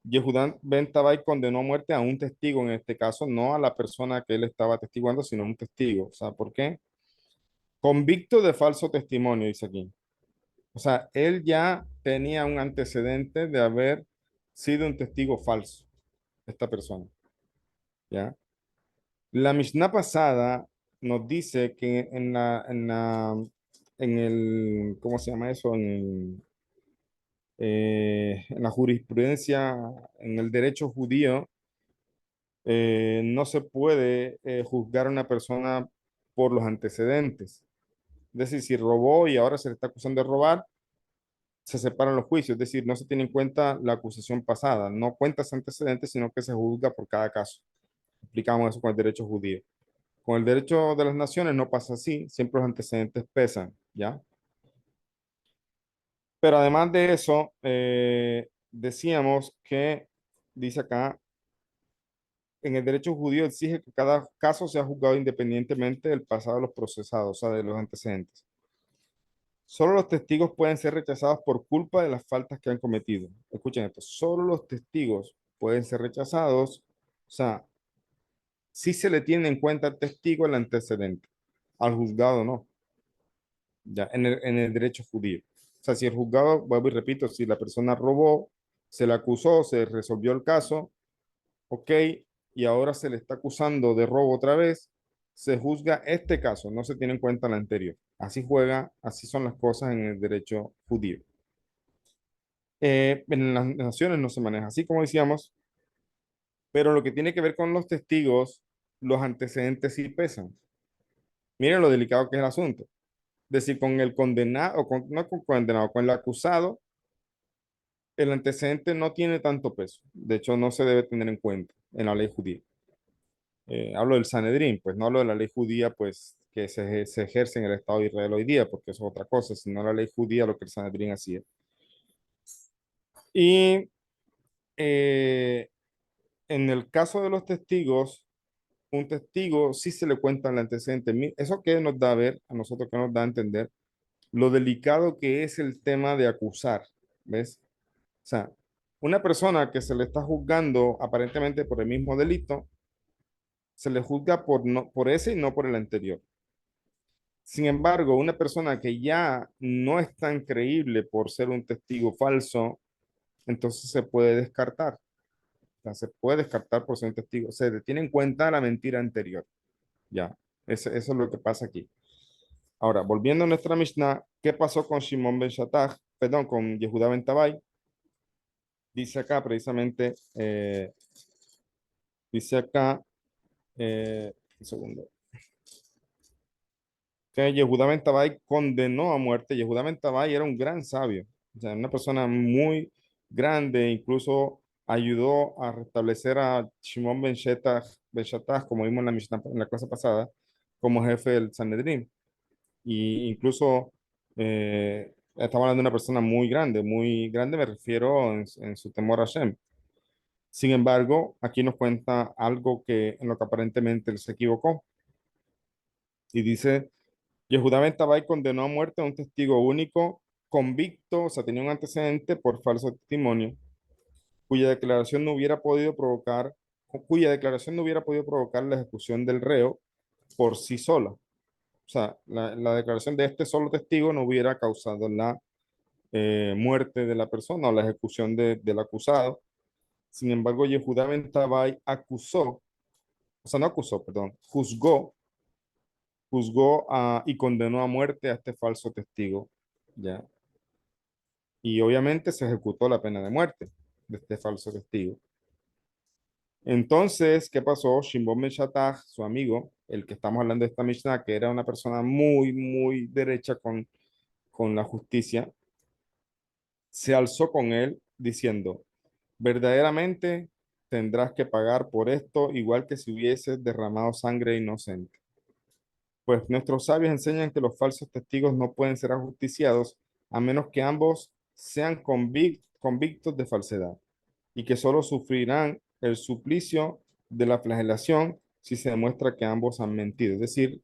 Yehudá ben Tabai condenó a muerte a un testigo, en este caso, no a la persona que él estaba testiguando, sino a un testigo. O sea, ¿por qué? Convicto de falso testimonio, dice aquí. O sea, él ya tenía un antecedente de haber sido un testigo falso, esta persona, ¿ya? La Mishnah pasada nos dice que en el, ¿cómo se llama eso? En la jurisprudencia, en el derecho judío, no se puede juzgar a una persona por los antecedentes. Es decir, si robó y ahora se le está acusando de robar, se separan los juicios. Es decir, no se tiene en cuenta la acusación pasada. No cuenta ese antecedente, sino que se juzga por cada caso. Explicamos eso con el derecho judío. Con el derecho de las naciones no pasa así. Siempre los antecedentes pesan, ¿ya? Pero además de eso, decíamos que, dice acá, en el derecho judío exige que cada caso sea juzgado independientemente del pasado de los procesados, o sea, de los antecedentes. Solo los testigos pueden ser rechazados por culpa de las faltas que han cometido. Escuchen esto, solo los testigos pueden ser rechazados, o sea, si se le tiene en cuenta al testigo el antecedente, al juzgado no, ya, en el derecho judío. O sea, si el juzgado, vuelvo y repito, si la persona robó, se le acusó, se resolvió el caso, ok, y ahora se le está acusando de robo otra vez, se juzga este caso, no se tiene en cuenta el anterior. Así juega, así son las cosas en el derecho judío. En las naciones no se maneja así como decíamos, pero lo que tiene que ver con los testigos, los antecedentes sí pesan. Miren lo delicado que es el asunto. Es decir, con el condenado, no con condenado, con el acusado, el antecedente no tiene tanto peso. De hecho, no se debe tener en cuenta en la ley judía. Hablo del Sanedrín, pues no hablo de la ley judía, pues que se ejerce en el Estado de Israel hoy día, porque eso es otra cosa, sino la ley judía, lo que el Sanedrín hacía. Y eh, en el caso de los testigos, un testigo sí se le cuenta el antecedente. ¿Eso qué nos da a ver, a nosotros qué nos da a entender? Lo delicado que es el tema de acusar, ¿ves? O sea, una persona que se le está juzgando aparentemente por el mismo delito, se le juzga por, no, por ese y no por el anterior. Sin embargo, una persona que ya no es tan creíble por ser un testigo falso, entonces se puede descartar. O sea, se puede descartar por ser un testigo. Se tiene en cuenta la mentira anterior. Ya, eso es lo que pasa aquí. Ahora, volviendo a nuestra Mishnah, ¿qué pasó con Shimon ben Shattach? Perdón, con Yehuda ben Tabai. Dice acá precisamente, dice acá, un segundo, que Yehuda ben Tabai condenó a muerte. Yehuda ben Tabai era un gran sabio, o sea, una persona muy grande, incluso ayudó a restablecer a Shimon ben Shattach, como vimos en la Mishnah, en la clase pasada, como jefe del Sanedrín. Y incluso estamos hablando de una persona muy grande me refiero en su temor a Hashem. Sin embargo, aquí nos cuenta algo que en lo que aparentemente él se equivocó. Y dice, Yehuda ben Tabai condenó a muerte a un testigo único convicto, o sea, tenía un antecedente por falso testimonio, cuya declaración no hubiera podido provocar, cuya declaración no hubiera podido provocar la ejecución del reo por sí sola. O sea, la declaración de este solo testigo no hubiera causado la muerte de la persona o la ejecución del acusado. Sin embargo, Yehuda ben Tabai acusó, o sea, no acusó, perdón, y condenó a muerte a este falso testigo, ¿ya? Y obviamente se ejecutó la pena de muerte de este falso testigo. Entonces, ¿qué pasó? Shimon ben Shattach, su amigo, el que estamos hablando de esta Mishnah, que era una persona muy derecha con la justicia, se alzó con él diciendo, verdaderamente tendrás que pagar por esto igual que si hubieses derramado sangre inocente. Pues nuestros sabios enseñan que los falsos testigos no pueden ser ajusticiados a menos que ambos sean convictos de falsedad y que solo sufrirán el suplicio de la flagelación si se demuestra que ambos han mentido. Es decir,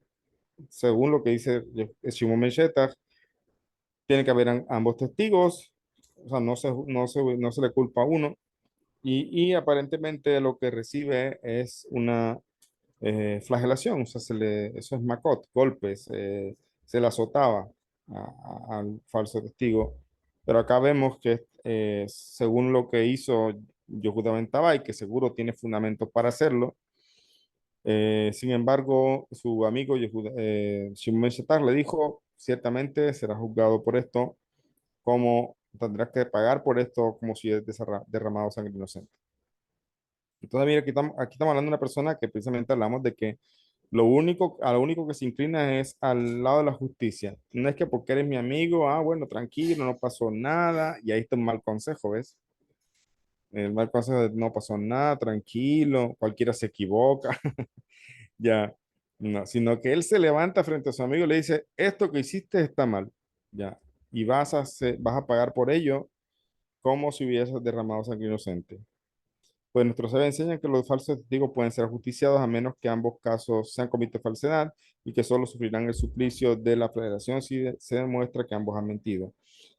según lo que dice Shimon Ben Shetach, tiene que haber ambos testigos, o sea, no se le culpa a uno, y aparentemente lo que recibe es una flagelación, o sea, eso es macot, golpes, se le azotaba al falso testigo. Pero acá vemos que según lo que hizo Yehuda Ben Tabay, que seguro tiene fundamentos para hacerlo, sin embargo, su amigo Shimon Ben Shetar le dijo, ciertamente será juzgado por esto, como tendrás que pagar por esto como si es derramado sangre inocente. Entonces, mira, aquí estamos hablando de una persona que precisamente hablamos de que a lo único que se inclina es al lado de la justicia. No es que porque eres mi amigo, bueno, tranquilo, no pasó nada, y ahí está un mal consejo, ¿ves? El mal consejo de no pasó nada, tranquilo, cualquiera se equivoca, ya, no, sino que él se levanta frente a su amigo y le dice, esto que hiciste está mal, ya, y vas a pagar por ello como si hubieses derramado sangre inocente. Pues nuestros saberes enseñan que los falsos testigos pueden ser ajusticiados a menos que ambos casos sean cometido falsedad y que solo sufrirán el suplicio de la federación si se demuestra que ambos han mentido.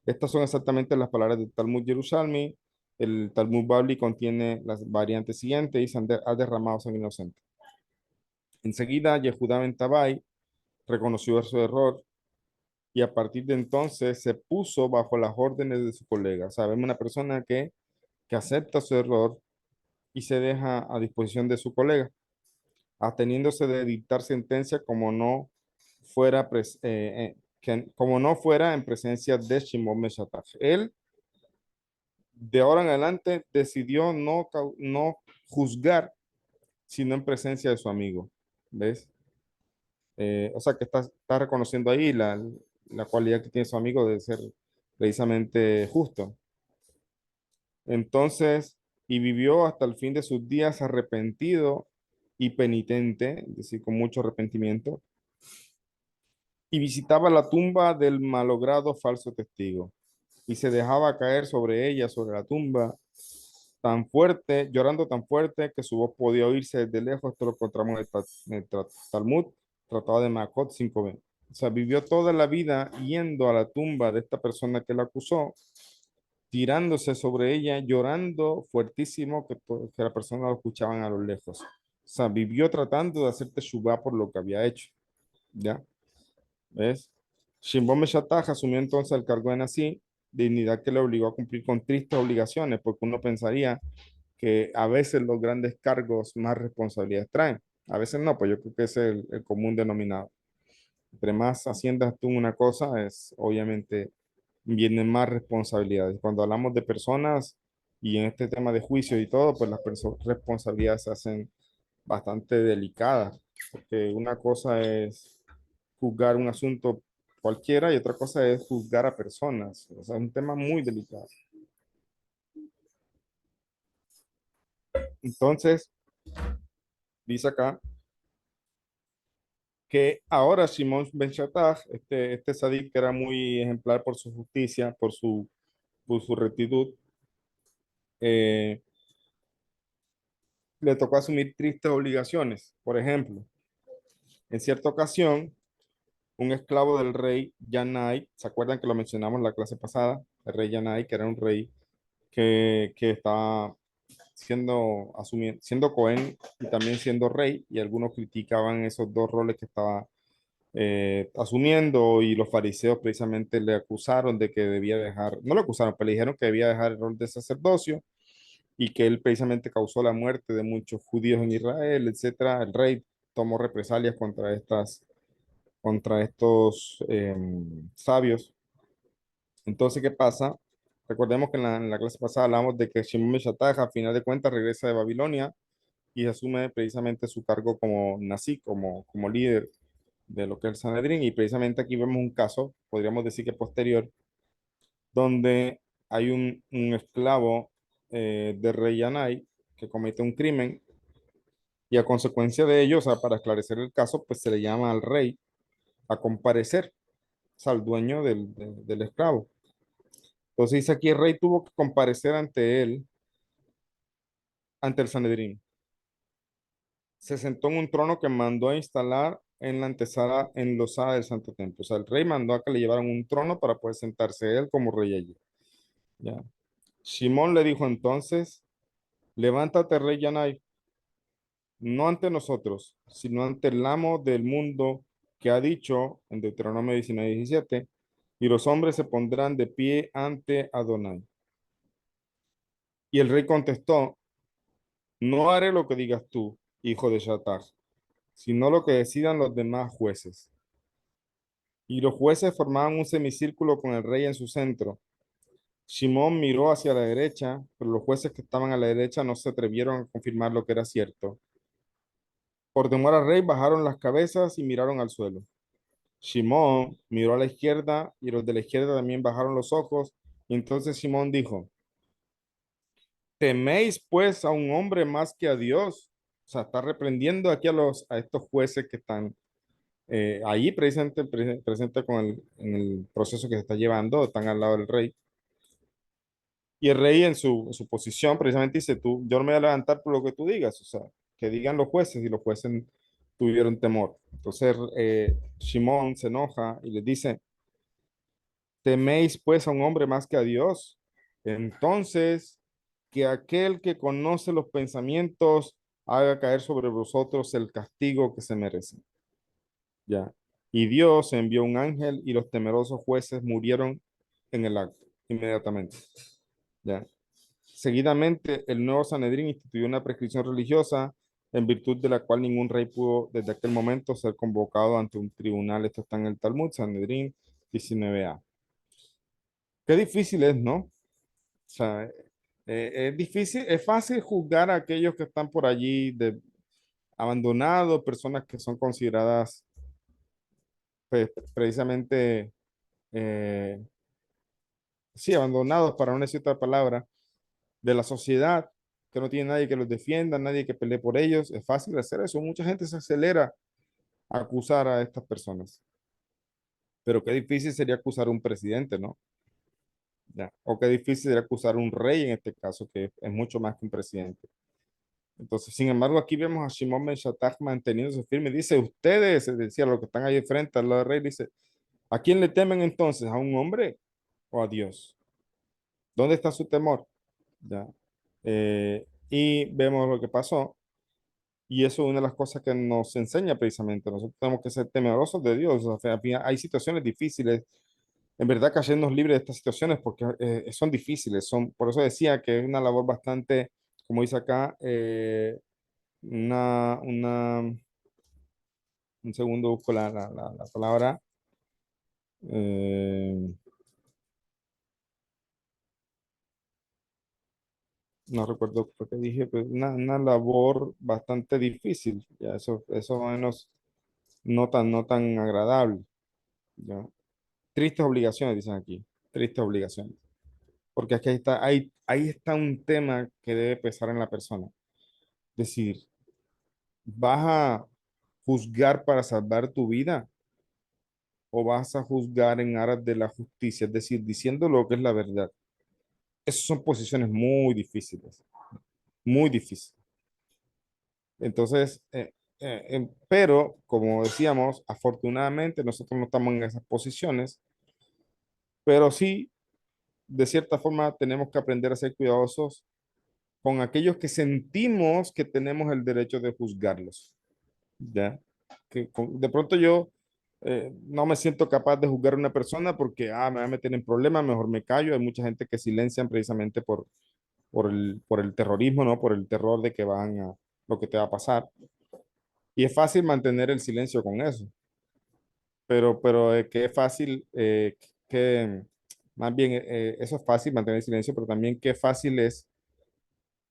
Estas son exactamente las palabras del Talmud Jerusalmi. El Talmud Babli contiene las variantes siguientes y ha derramado sangre inocente. Enseguida, Yehuda Ben Tabai reconoció su error y a partir de entonces se puso bajo las órdenes de su colega. Sabemos una persona que acepta su error y se deja a disposición de su colega, absteniéndose de dictar sentencia como no fuera en presencia de Shimon Ben Shattach. Él, de ahora en adelante, decidió no juzgar, sino en presencia de su amigo. ¿Ves? O sea que está reconociendo ahí la cualidad que tiene su amigo de ser precisamente justo. Entonces, y vivió hasta el fin de sus días arrepentido y penitente, es decir, con mucho arrepentimiento, y visitaba la tumba del malogrado falso testigo, y se dejaba caer sobre ella, sobre la tumba, tan fuerte, llorando tan fuerte que su voz podía oírse desde lejos. Esto lo encontramos en el Talmud, Tratado de Makot 5b. O sea, vivió toda la vida yendo a la tumba de esta persona que la acusó, tirándose sobre ella, llorando fuertísimo que la persona lo escuchaban a lo lejos. O sea, vivió tratando de hacerte shubá por lo que había hecho. ¿Ya? ¿Ves? Shimon Meshataj asumió entonces el cargo de Nasi, dignidad que le obligó a cumplir con tristes obligaciones, porque uno pensaría que a veces los grandes cargos más responsabilidades traen. A veces no, pues yo creo que es el común denominador. Entre más haciendas tú en una cosa, obviamente vienen más responsabilidades. Cuando hablamos de personas y en este tema de juicio y todo, pues las responsabilidades se hacen bastante delicadas, porque una cosa es juzgar un asunto cualquiera y otra cosa es juzgar a personas. O sea, es un tema muy delicado. Entonces, dice acá que ahora Simón Ben Shattach, este sadik que era muy ejemplar por su justicia, por su rectitud, eh, le tocó asumir tristes obligaciones. Por ejemplo, en cierta ocasión, un esclavo del rey Yanai, ¿se acuerdan que lo mencionamos en la clase pasada? El rey Yanai, que era un rey que estaba siendo Cohen y también siendo rey, y algunos criticaban esos dos roles que estaba asumiendo, y los fariseos precisamente le acusaron de que debía dejar, no lo acusaron, pero le dijeron que debía dejar el rol de sacerdocio y que él precisamente causó la muerte de muchos judíos en Israel, etcétera. El rey tomó represalias contra estos sabios. Entonces, ¿qué pasa? Recordemos que en la clase pasada hablamos de que Shimon Meshach, a final de cuentas, regresa de Babilonia y asume precisamente su cargo como Nasi, como líder de lo que es el Sanedrín. Y precisamente aquí vemos un caso, podríamos decir que posterior, donde hay un esclavo de rey Yanai que comete un crimen y a consecuencia de ello, o sea, para esclarecer el caso, pues se le llama al rey a comparecer, o sea, al dueño del esclavo. Entonces dice aquí, el rey tuvo que comparecer ante él, ante el Sanedrín. Se sentó en un trono que mandó a instalar en la antesala enlosada del Santo Templo. O sea, el rey mandó a que le llevaran un trono para poder sentarse él como rey allí. Ya. Simón le dijo entonces, levántate, rey Yanai, no ante nosotros, sino ante el amo del mundo que ha dicho en Deuteronomio 19:17, y los hombres se pondrán de pie ante Adonai. Y el rey contestó, no haré lo que digas tú, hijo de Shatar, sino lo que decidan los demás jueces. Y los jueces formaban un semicírculo con el rey en su centro. Shimón miró hacia la derecha, pero los jueces que estaban a la derecha no se atrevieron a confirmar lo que era cierto. Por temor al rey, bajaron las cabezas y miraron al suelo. Shimón miró a la izquierda y los de la izquierda también bajaron los ojos. Y entonces Shimón dijo, ¿teméis pues a un hombre más que a Dios? O sea, está reprendiendo aquí a estos jueces que están ahí presente con en el proceso que se está llevando, están al lado del rey. Y el rey en su posición precisamente dice, yo no me voy a levantar por lo que tú digas, o sea, que digan los jueces, y los jueces tuvieron temor. Entonces Shimón se enoja y les dice, ¿teméis pues a un hombre más que a Dios? Entonces, que aquel que conoce los pensamientos haga caer sobre vosotros el castigo que se merece. Ya. Y Dios envió un ángel y los temerosos jueces murieron en el acto, inmediatamente. Ya. Seguidamente, el nuevo Sanedrín instituyó una prescripción religiosa en virtud de la cual ningún rey pudo desde aquel momento ser convocado ante un tribunal. Esto está en el Talmud, Sanedrín 19a. Qué difícil es, ¿no? O sea, es difícil, es fácil juzgar a aquellos que están por allí abandonados, personas que son consideradas pues, precisamente, eh, sí, abandonados para no decir otra palabra, de la sociedad, que no tiene nadie que los defienda, nadie que pelee por ellos. Es fácil hacer eso. Mucha gente se acelera a acusar a estas personas. Pero qué difícil sería acusar a un presidente, ¿no? Ya. O qué difícil sería acusar a un rey en este caso, que es mucho más que un presidente. Entonces, sin embargo, aquí vemos a Shimon Ben Shattach manteniéndose firme. Dice, ustedes, es decir, los que están ahí de frente al lado del rey, dice, ¿a quién le temen entonces? ¿A un hombre o a Dios? ¿Dónde está su temor? Ya. Y vemos lo que pasó. Y eso es una de las cosas que nos enseña precisamente. Nosotros tenemos que ser temerosos de Dios. O sea, hay situaciones difíciles. En verdad, que hacernos libres de estas situaciones porque son difíciles. Por eso decía que es una labor bastante, como dice acá, un segundo busco la palabra. eh, no recuerdo lo que dije, pero una labor bastante difícil. Ya, eso menos no tan agradable. ¿Ya? Tristes obligaciones, dicen aquí. Tristes obligaciones. Porque aquí ahí está un tema que debe pesar en la persona. Es decir, ¿vas a juzgar para salvar tu vida o vas a juzgar en aras de la justicia? Es decir, diciendo lo que es la verdad. Esas son posiciones muy difíciles, muy difíciles. Entonces, pero como decíamos, afortunadamente nosotros no estamos en esas posiciones, pero sí, de cierta forma, tenemos que aprender a ser cuidadosos con aquellos que sentimos que tenemos el derecho de juzgarlos. ¿Ya? De pronto yo no me siento capaz de juzgar a una persona porque me va a meter en problemas, mejor me callo. Hay mucha gente que silencian precisamente por el terrorismo, ¿no? Por el terror de que lo que te va a pasar. Y es fácil mantener el silencio con eso, pero que es fácil, que más bien eso es fácil mantener el silencio, pero también qué fácil es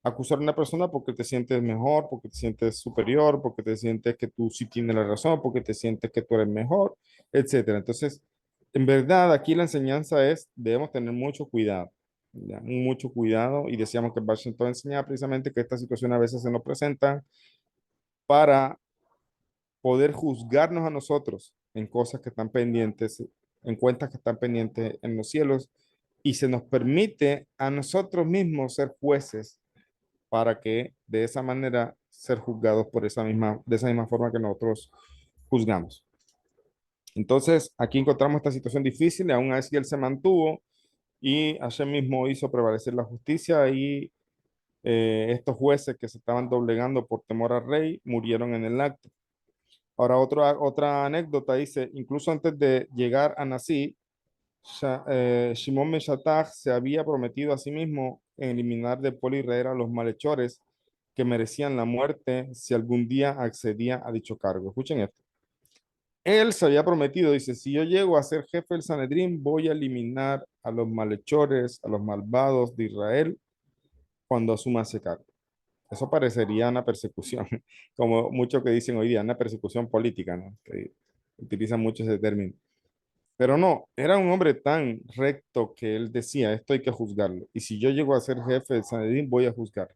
acusar a una persona porque te sientes mejor, porque te sientes superior, porque te sientes que tú sí tienes la razón, porque te sientes que tú eres mejor, etcétera. Entonces, en verdad, aquí la enseñanza es, debemos tener mucho cuidado, ¿ya? Mucho cuidado, y decíamos que Washington enseñaba precisamente que estas situaciones a veces se nos presentan para poder juzgarnos a nosotros en cosas que están pendientes, en cuentas que están pendientes en los cielos, y se nos permite a nosotros mismos ser jueces para que de esa manera ser juzgados de esa misma forma que nosotros juzgamos. Entonces, aquí encontramos esta situación difícil, y aún así él se mantuvo y Hashem mismo hizo prevalecer la justicia, y estos jueces que se estaban doblegando por temor al rey murieron en el acto. Ahora, otra anécdota dice, incluso antes de llegar a Nasí, Shimon Ben Shattach se había prometido a sí mismo eliminar de Polo Israel a los malhechores que merecían la muerte si algún día accedía a dicho cargo. Escuchen esto. Él se había prometido, dice, si yo llego a ser jefe del Sanedrín, voy a eliminar a los malhechores, a los malvados de Israel cuando asuma ese cargo. Eso parecería una persecución, como muchos que dicen hoy día, una persecución política, ¿no? Que utilizan mucho ese término. Pero no, era un hombre tan recto que él decía, esto hay que juzgarlo. Y si yo llego a ser jefe del Sanedrín, voy a juzgar.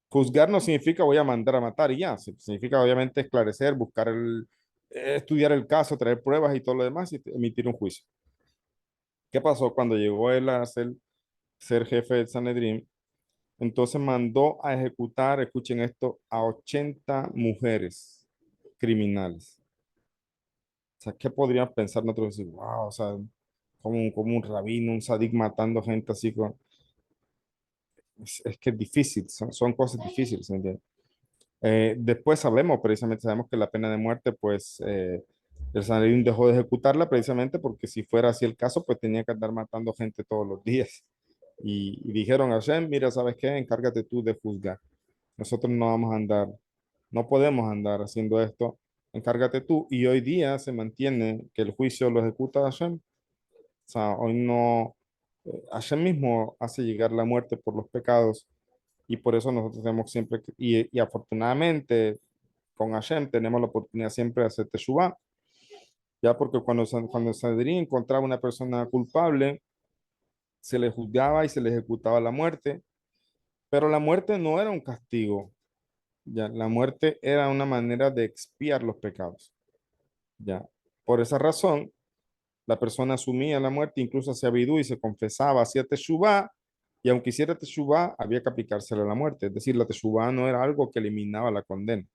Juzgar no significa voy a mandar a matar y ya, significa obviamente esclarecer, buscar estudiar el caso, traer pruebas y todo lo demás y emitir un juicio. ¿Qué pasó cuando llegó él a ser jefe del Sanedrín? Entonces mandó a ejecutar, escuchen esto, a 80 mujeres criminales. O sea, ¿qué podrían pensar nosotros? Decir, wow, o sea, como un rabino, un sadik matando gente así es que es difícil, son cosas difíciles, ¿me entiendes? Después sabemos, precisamente sabemos que la pena de muerte, pues el Sanedrín dejó de ejecutarla precisamente porque si fuera así el caso, pues tenía que andar matando gente todos los días. Y dijeron a Hashem, mira, ¿sabes qué? Encárgate tú de juzgar. Nosotros no vamos a andar, no podemos andar haciendo esto. Encárgate tú. Y hoy día se mantiene que el juicio lo ejecuta Hashem. O sea, hoy no, Hashem mismo hace llegar la muerte por los pecados y por eso nosotros tenemos siempre, y afortunadamente con Hashem tenemos la oportunidad siempre de hacer teshuvah, ya porque cuando Sanedrín encontraba una persona culpable, se le juzgaba y se le ejecutaba la muerte, pero la muerte no era un castigo, ya, la muerte era una manera de expiar los pecados, ya. Por esa razón, la persona asumía la muerte, incluso hacía vidú y se confesaba, hacía teshuvah, y aunque hiciera teshuvah, había que aplicársela la muerte, es decir, la teshuvah no era algo que eliminaba la condena.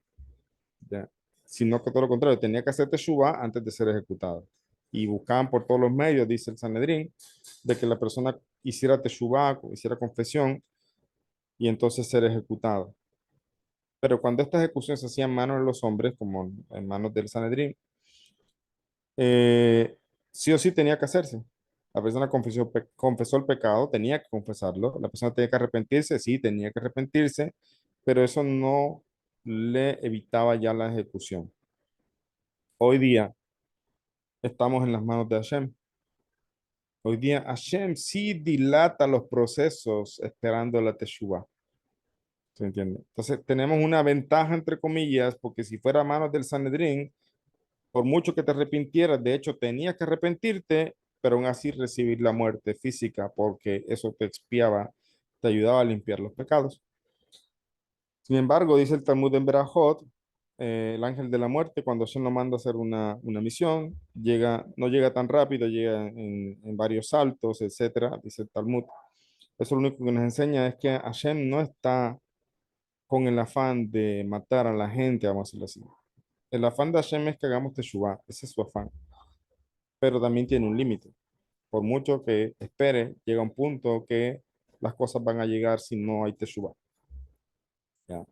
¿Ya? Sino que todo lo contrario, tenía que hacer teshuva antes de ser ejecutado. Y buscaban por todos los medios, dice el Sanedrín, de que la persona hiciera teshuva, hiciera confesión y entonces ser ejecutado. Pero cuando esta ejecución se hacía en manos de los hombres, como en manos del Sanedrín, sí o sí tenía que hacerse. La persona confesó el pecado, tenía que confesarlo. La persona tenía que arrepentirse, sí, tenía que arrepentirse, pero eso no le evitaba ya la ejecución. Hoy día, estamos en las manos de Hashem. Hoy día Hashem sí dilata los procesos esperando la Teshuvah. ¿Se entiende? Entonces tenemos una ventaja entre comillas, porque si fuera a manos del Sanedrín, por mucho que te arrepintieras, de hecho tenías que arrepentirte, pero aún así recibir la muerte física, porque eso te expiaba, te ayudaba a limpiar los pecados. Sin embargo, dice el Talmud en Berajot, el ángel de la muerte, cuando Hashem lo manda a hacer una misión, no llega tan rápido, llega en varios saltos, etcétera, dice el Talmud. Eso lo único que nos enseña es que Hashem no está con el afán de matar a la gente, vamos a decirlo así. El afán de Hashem es que hagamos teshuvah, ese es su afán, pero también tiene un límite. Por mucho que espere, llega un punto que las cosas van a llegar si no hay teshuvah. ¿Ya?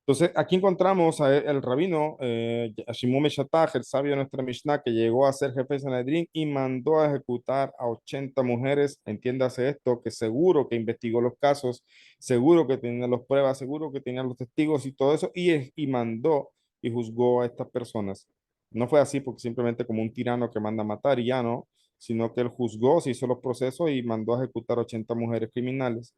Entonces, aquí encontramos el rabino a Shimon Meshataj, el sabio de nuestra Mishnah, que llegó a ser jefe de Sanedrín y mandó a ejecutar a 80 mujeres. Entiéndase esto, que seguro que investigó los casos, seguro que tenía las pruebas, seguro que tenía los testigos y todo eso, y mandó y juzgó a estas personas. No fue así porque simplemente como un tirano que manda a matar y ya no, sino que él juzgó, se hizo los procesos y mandó a ejecutar 80 mujeres criminales.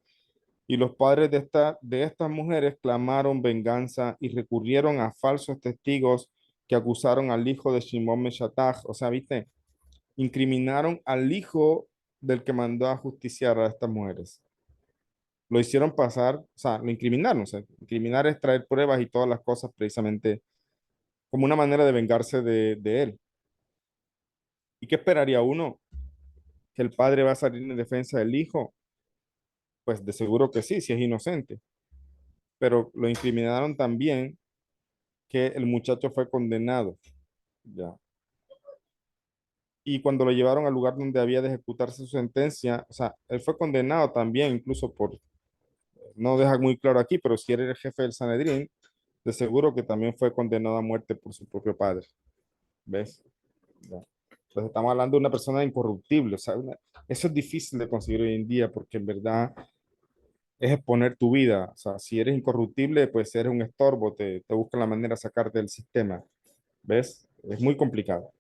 Y los padres de estas mujeres clamaron venganza y recurrieron a falsos testigos que acusaron al hijo de Shimon Meshataj. O sea, viste, incriminaron al hijo del que mandó a justiciar a estas mujeres. Lo hicieron pasar, o sea, lo incriminaron. O sea, incriminar es traer pruebas y todas las cosas precisamente como una manera de vengarse de él. ¿Y qué esperaría uno? ¿Que el padre va a salir en defensa del hijo? Pues de seguro que sí, si es inocente. Pero lo incriminaron también que el muchacho fue condenado, ya. Y cuando lo llevaron al lugar donde había de ejecutarse su sentencia, o sea, él fue condenado también, incluso por, no deja muy claro aquí, pero si era el jefe del Sanedrín, de seguro que también fue condenado a muerte por su propio padre. ¿Ves? Ya. Entonces estamos hablando de una persona incorruptible. O sea, eso es difícil de conseguir hoy en día porque en verdad es exponer tu vida. O sea, si eres incorruptible, pues eres un estorbo, te buscan la manera de sacarte del sistema. ¿Ves? Es muy complicado.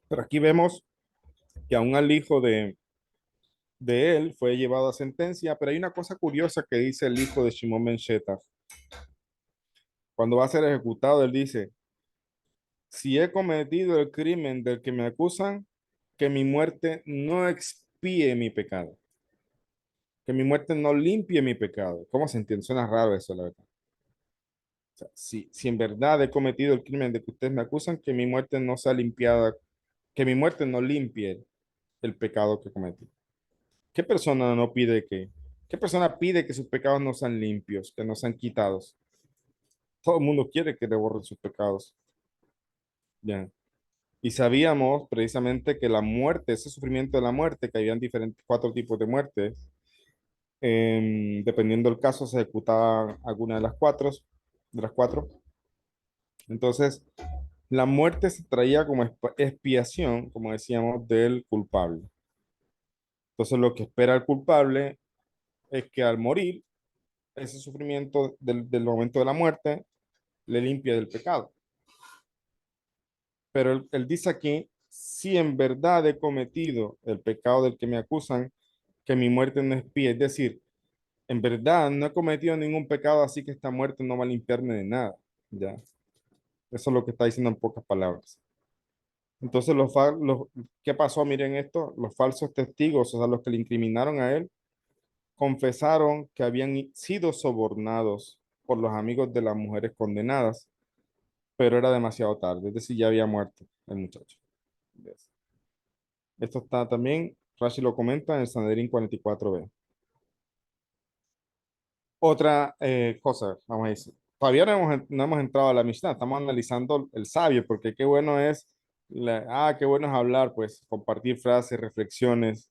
Pero aquí vemos que aún al hijo de él fue llevado a sentencia, pero hay una cosa curiosa que dice el hijo de Shimon Ben Shetta. Cuando va a ser ejecutado, él dice, si he cometido el crimen del que me acusan, que mi muerte no expíe mi pecado, que mi muerte no limpie mi pecado. ¿Cómo se entiende? Suena raro eso, la verdad. O sea, si en verdad he cometido el crimen de que ustedes me acusan, que mi muerte no sea limpiada, que mi muerte no limpie el pecado que cometí. ¿Qué persona no pide que, qué persona pide que sus pecados no sean limpios, que no sean quitados? Todo el mundo quiere que le borren sus pecados. Ya. Y sabíamos precisamente que la muerte, ese sufrimiento de la muerte, que habían diferentes, cuatro tipos de muertes, dependiendo del caso, se ejecutaba alguna de las cuatro, de las cuatro. Entonces, la muerte se traía como expiación, como decíamos, del culpable. Entonces, lo que espera el culpable es que al morir, ese sufrimiento del momento de la muerte le limpia del pecado. Pero él dice aquí, si en verdad he cometido el pecado del que me acusan, que mi muerte no expíe. Es decir, en verdad no he cometido ningún pecado, así que esta muerte no va a limpiarme de nada. Ya, eso es lo que está diciendo en pocas palabras. Entonces, ¿qué pasó? Miren esto, los falsos testigos, o sea, los que le incriminaron a él, confesaron que habían sido sobornados por los amigos de las mujeres condenadas, pero era demasiado tarde, es decir, ya había muerto el muchacho. Esto está también, Rashi lo comenta en el Sanedrín 44b. Otra cosa, vamos a decir, todavía no hemos entrado a la Mishnah, estamos analizando el sabio, porque qué bueno es, qué bueno es hablar, pues, compartir frases, reflexiones,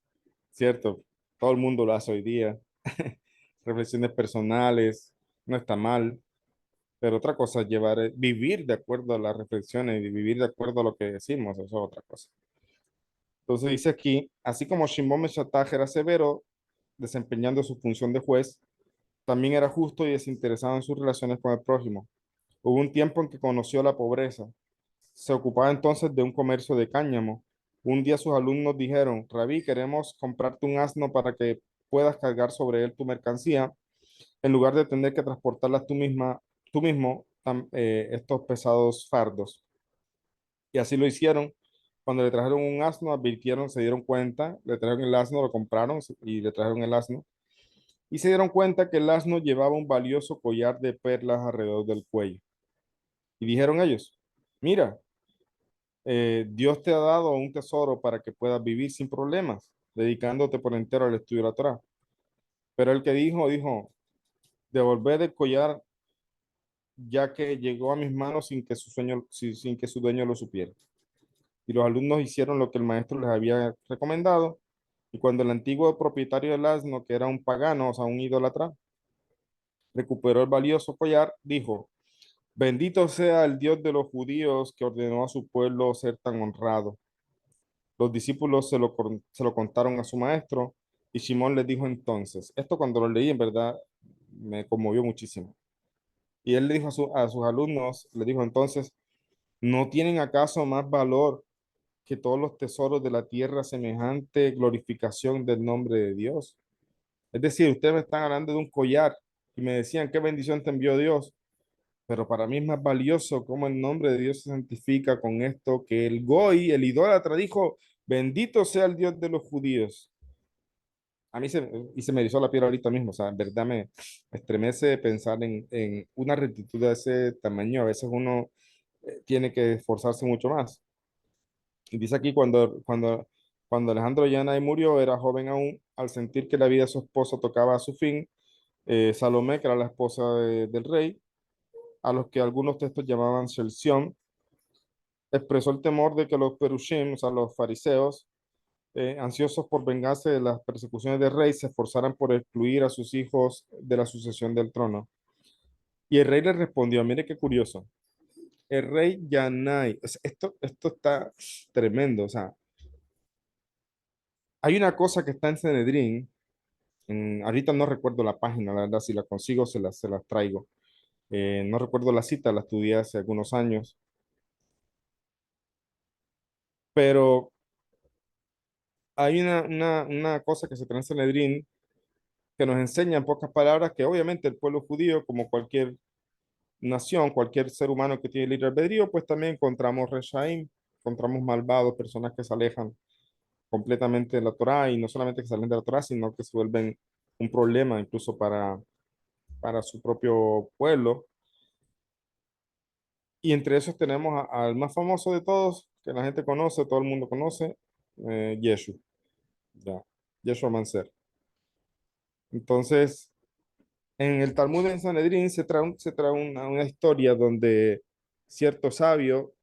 ¿cierto? Todo el mundo lo hace hoy día, reflexiones personales, no está mal, pero otra cosa es vivir de acuerdo a las reflexiones y vivir de acuerdo a lo que decimos, eso es otra cosa. Entonces dice aquí, así como Shimon Meshataj era severo, desempeñando su función de juez, también era justo y desinteresado en sus relaciones con el prójimo. Hubo un tiempo en que conoció la pobreza. Se ocupaba entonces de un comercio de cáñamo. Un día sus alumnos dijeron, Rabí, queremos comprarte un asno para que puedas cargar sobre él tu mercancía, en lugar de tener que transportarlas tú mismo, estos pesados fardos. Y así lo hicieron. Cuando le trajeron un asno, advirtieron, se dieron cuenta, le trajeron el asno, lo compraron y le trajeron el asno. Y se dieron cuenta que el asno llevaba un valioso collar de perlas alrededor del cuello. Y dijeron ellos, mira, Dios te ha dado un tesoro para que puedas vivir sin problemas, dedicándote por entero al estudio de la Torá. Pero el que dijo, devolver el collar ya que llegó a mis manos sin que su dueño lo supiera. Y los alumnos hicieron lo que el maestro les había recomendado. Y cuando el antiguo propietario del asno, que era un pagano, o sea, un idólatra, recuperó el valioso collar, dijo, bendito sea el Dios de los judíos que ordenó a su pueblo ser tan honrado. Los discípulos se lo contaron a su maestro y Simón les dijo entonces, esto cuando lo leí en verdad me conmovió muchísimo. Y él le dijo a sus alumnos, le dijo entonces, ¿no tienen acaso más valor que todos los tesoros de la tierra semejante glorificación del nombre de Dios? Es decir, ustedes me están hablando de un collar y me decían, ¿qué bendición te envió Dios? Pero para mí es más valioso cómo el nombre de Dios se santifica con esto que el Goy, el idólatra, dijo, bendito sea el Dios de los judíos. A mí se me erizó la piel ahorita mismo, o sea, en verdad me estremece pensar en una rectitud de ese tamaño. A veces uno tiene que esforzarse mucho más. Y dice aquí, cuando Alejandro Yanay murió, era joven aún, al sentir que la vida de su esposo tocaba a su fin, Salomé, que era la esposa del rey, a los que algunos textos llamaban Shelción, expresó el temor de que los perushim, o sea, los fariseos, ansiosos por vengarse de las persecuciones del rey, se esforzaran por excluir a sus hijos de la sucesión del trono. Y el rey le respondió, mire qué curioso, el rey Yanai, o sea, esto está tremendo, o sea, hay una cosa que está en Sanedrín, ahorita no recuerdo la página, la verdad, si la consigo se las traigo. No recuerdo la cita, la estudié hace algunos años, pero hay una cosa que se trae en Sanedrín que nos enseña en pocas palabras que obviamente el pueblo judío, como cualquier nación, cualquier ser humano que tiene libre albedrío, pues también encontramos reshaim, encontramos malvados, personas que se alejan completamente de la Torá y no solamente que salen de la Torá, sino que se vuelven un problema incluso para su propio pueblo. Y entre esos tenemos al más famoso de todos, que la gente conoce, todo el mundo conoce, Yeshu, ya, Yeshua Manser. Entonces, en el Talmud en Sanedrín se trae una historia donde cierto sabio,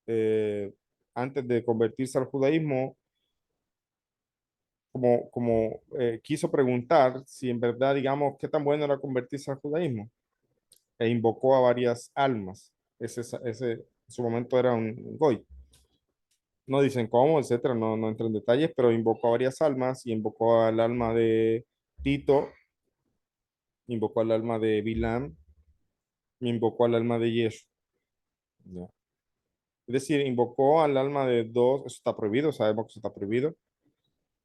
eh, antes de convertirse al judaísmo, quiso preguntar si en verdad, digamos, qué tan bueno era convertirse al judaísmo, e invocó a varias almas. Ese en su momento era un goy. No dicen cómo, etcétera, no entro en detalles, pero invocó a varias almas y invocó al alma de Tito, invocó al alma de Bilam y invocó al alma de Yeshua. ¿Ya? Es decir, invocó al alma de dos, eso está prohibido, sabemos que eso está prohibido,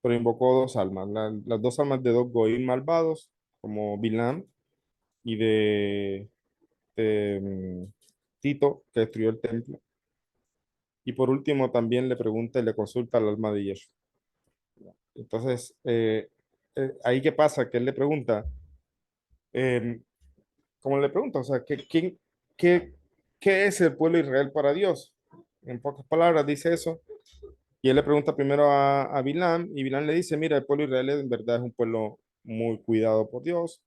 pero invocó dos almas, las dos almas de dos goyim malvados, como Bilam y de Tito, que destruyó el templo. Y por último, también le pregunta y le consulta al alma de Yeshua. Entonces, ahí qué pasa, que él le pregunta, eh, como le pregunta, o sea, qué, ¿qué es el pueblo de Israel para Dios? En pocas palabras dice eso. Y él le pregunta primero a Bilam, y Bilam le dice, mira, el pueblo de Israel en verdad es un pueblo muy cuidado por Dios,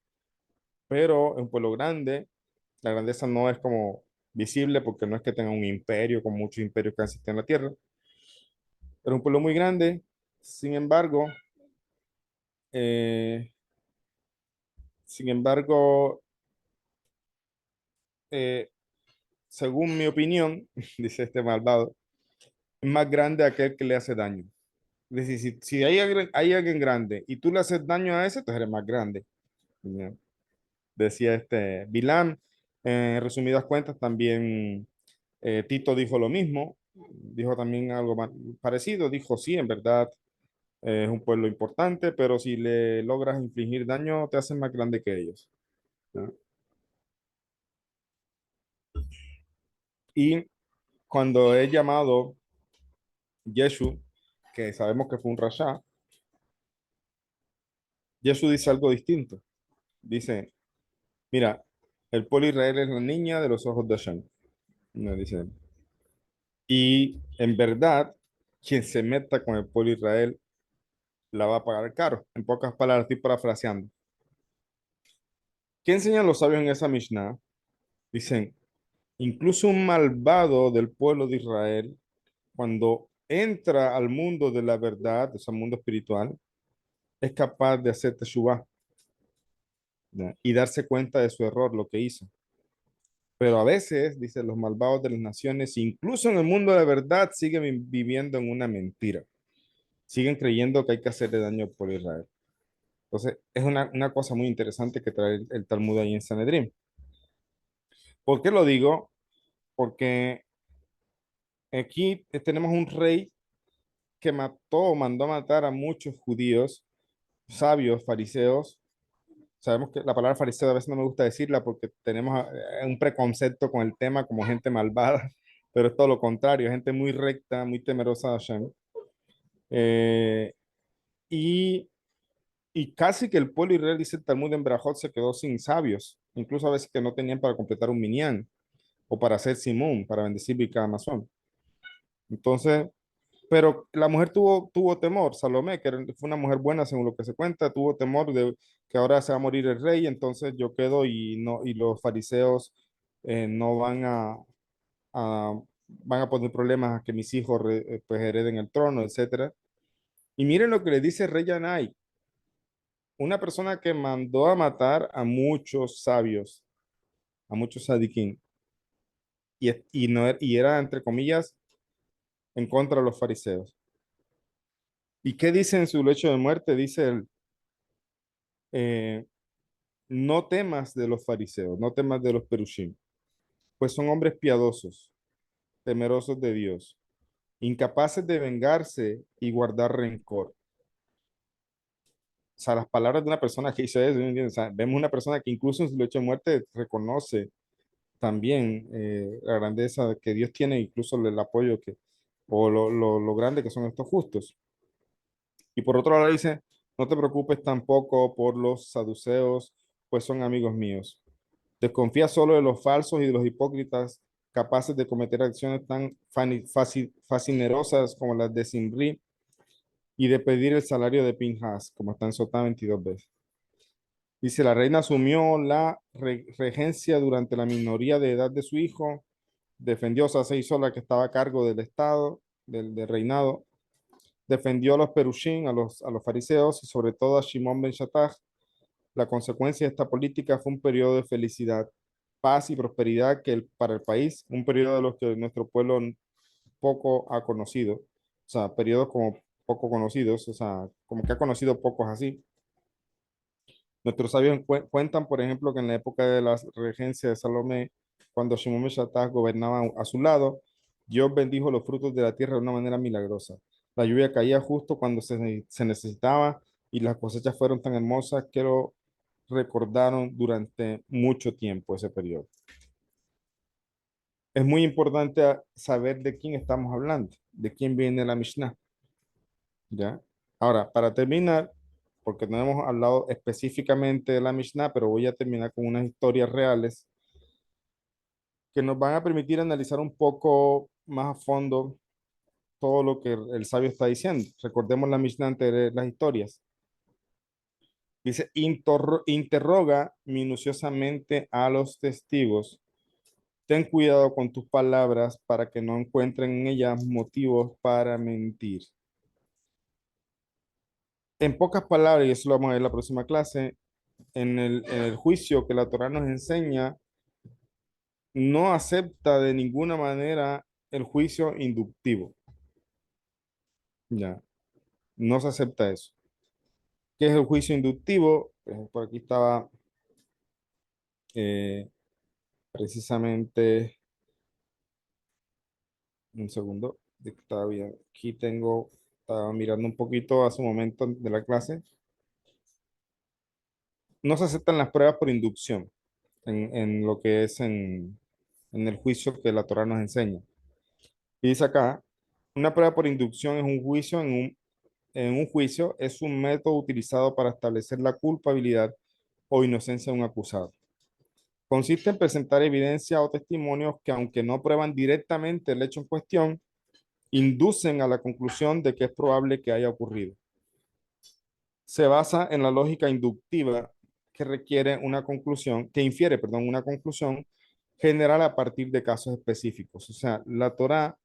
pero es un pueblo grande. La grandeza no es como visible porque no es que tenga un imperio, como muchos imperios que existen en la tierra, pero es un pueblo muy grande. Sin embargo, eh, sin embargo, eh, según mi opinión, dice este malvado, es más grande aquel que le hace daño. Es decir, si hay alguien grande y tú le haces daño a ese, entonces eres más grande. ¿Ya? Decía este Bilam. En resumidas cuentas, también Tito dijo lo mismo, dijo también algo parecido, dijo, sí, en verdad es un pueblo importante, pero si le logras infligir daño, te haces más grande que ellos. ¿Ya? Y cuando he llamado Yeshu, que sabemos que fue un rasha, Yeshu dice algo distinto. Dice, mira, el pueblo de Israel es la niña de los ojos de Hashem. ¿No? Dice, y en verdad, quien se meta con el pueblo de Israel la va a pagar caro. En pocas palabras, estoy parafraseando. ¿Qué enseñan los sabios en esa Mishnah? Dicen, incluso un malvado del pueblo de Israel, cuando entra al mundo de la verdad, ese mundo espiritual, es capaz de hacer teshuvah, ¿ya? Y darse cuenta de su error, lo que hizo. Pero a veces, dicen los malvados de las naciones, incluso en el mundo de la verdad, siguen viviendo en una mentira. Siguen creyendo que hay que hacerle daño por Israel. Entonces, es una cosa muy interesante que trae el Talmud ahí en Sanedrín. ¿Por qué lo digo? Porque aquí tenemos un rey que mandó a matar a muchos judíos, sabios, fariseos. Sabemos que la palabra fariseo a veces no me gusta decirla porque tenemos un preconcepto con el tema como gente malvada, pero es todo lo contrario, gente muy recta, muy temerosa de Hashem. Eh, y, y casi que el pueblo israelí, dice el Talmud en Brajot, se quedó sin sabios, incluso a veces que no tenían para completar un minyan o para hacer simón, para bendecir Birkat Amazon. Entonces, pero la mujer tuvo temor, Salomé, que fue una mujer buena según lo que se cuenta, tuvo temor de que ahora se va a morir el rey, entonces yo quedo y no, y los fariseos no a- van a poner problemas a que mis hijos pues hereden el trono, etcétera. Y miren lo que le dice Rey Yanai, una persona que mandó a matar a muchos sabios, a muchos sadiquín, y, no, y era, entre comillas, en contra de los fariseos. ¿Y qué dice en su lecho de muerte? Dice él, eh, no temas de los fariseos, no temas de los perushim, pues son hombres piadosos, temerosos de Dios, incapaces de vengarse y guardar rencor. O sea, las palabras de una persona que hizo eso, ¿me entiendes? O sea, vemos una persona que incluso en su lecho de muerte reconoce también la grandeza que Dios tiene, incluso el apoyo que, o lo grande que son estos justos. Y por otro lado dice, no te preocupes tampoco por los saduceos, pues son amigos míos. Desconfía solo de los falsos y de los hipócritas, capaces de cometer acciones tan fascinerosas como las de Simri y de pedir el salario de Pinjas, como está en Sotá 22 veces. Dice, la reina asumió la regencia durante la minoría de edad de su hijo, defendió, o sea, se hizo la que estaba a cargo del Estado, del reinado, defendió a los perushim, a los fariseos y sobre todo a Shimon ben Shattach. La consecuencia de esta política fue un periodo de felicidad, paz y prosperidad para el país, un periodo de los que nuestro pueblo poco ha conocido, o sea, periodos como poco conocidos, o sea, como que ha conocido pocos así. Nuestros sabios cuentan, por ejemplo, que en la época de la regencia de Salomé, cuando Shimon Meshataz gobernaba a su lado, Dios bendijo los frutos de la tierra de una manera milagrosa. La lluvia caía justo cuando se necesitaba y las cosechas fueron tan hermosas que lo recordaron durante mucho tiempo ese periodo. Es muy importante saber de quién estamos hablando, de quién viene la Mishnah, ¿ya? Ahora, para terminar, porque no hemos hablado específicamente de la Mishnah, pero voy a terminar con unas historias reales que nos van a permitir analizar un poco más a fondo todo lo que el sabio está diciendo. Recordemos la Mishnah antes de las historias. Dice, interroga minuciosamente a los testigos. Ten cuidado con tus palabras para que no encuentren en ellas motivos para mentir. En pocas palabras, y eso lo vamos a ver en la próxima clase, en el juicio que la Torah nos enseña, no acepta de ninguna manera el juicio inductivo. Ya, no se acepta eso. ¿Qué es el juicio inductivo? Por aquí estaba eh, precisamente, un segundo, estaba bien. Aquí tengo, estaba mirando un poquito hace un momento de la clase. No se aceptan las pruebas por inducción en lo que es en el juicio que la Torah nos enseña. Y dice acá, una prueba por inducción es un juicio en un juicio es un método utilizado para establecer la culpabilidad o inocencia de un acusado. Consiste en presentar evidencia o testimonios que, aunque no prueban directamente el hecho en cuestión, inducen a la conclusión de que es probable que haya ocurrido. Se basa en la lógica inductiva que requiere una conclusión, que infiere, perdón, una conclusión general a partir de casos específicos. O sea, la Torá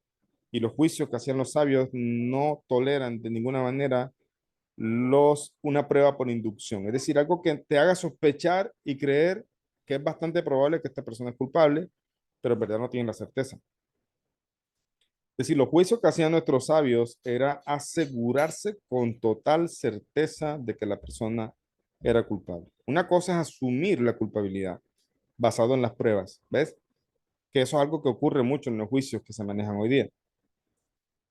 y los juicios que hacían los sabios no toleran de ninguna manera una prueba por inducción, es decir, algo que te haga sospechar y creer que es bastante probable que esta persona es culpable, pero en verdad no tienen la certeza. Es decir, los juicios que hacían nuestros sabios era asegurarse con total certeza de que la persona era culpable. Una cosa es asumir la culpabilidad basado en las pruebas, ¿ves? Que eso es algo que ocurre mucho en los juicios que se manejan hoy día,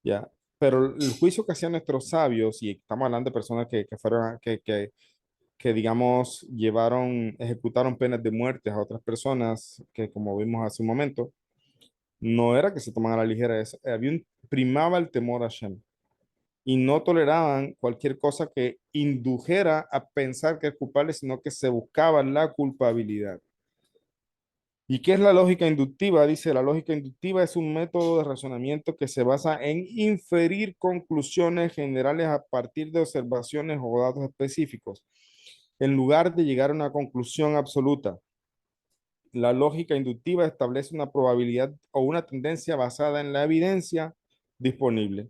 ¿ya? Pero el juicio que hacían nuestros sabios, y estamos hablando de personas que fueron, que digamos, ejecutaron penas de muerte a otras personas, que como vimos hace un momento, no era que se tomaban a la ligera eso, primaba el temor a Hashem y no toleraban cualquier cosa que indujera a pensar que es culpable, sino que se buscaba la culpabilidad. ¿Y qué es la lógica inductiva? Dice, la lógica inductiva es un método de razonamiento que se basa en inferir conclusiones generales a partir de observaciones o datos específicos, en lugar de llegar a una conclusión absoluta. La lógica inductiva establece una probabilidad o una tendencia basada en la evidencia disponible.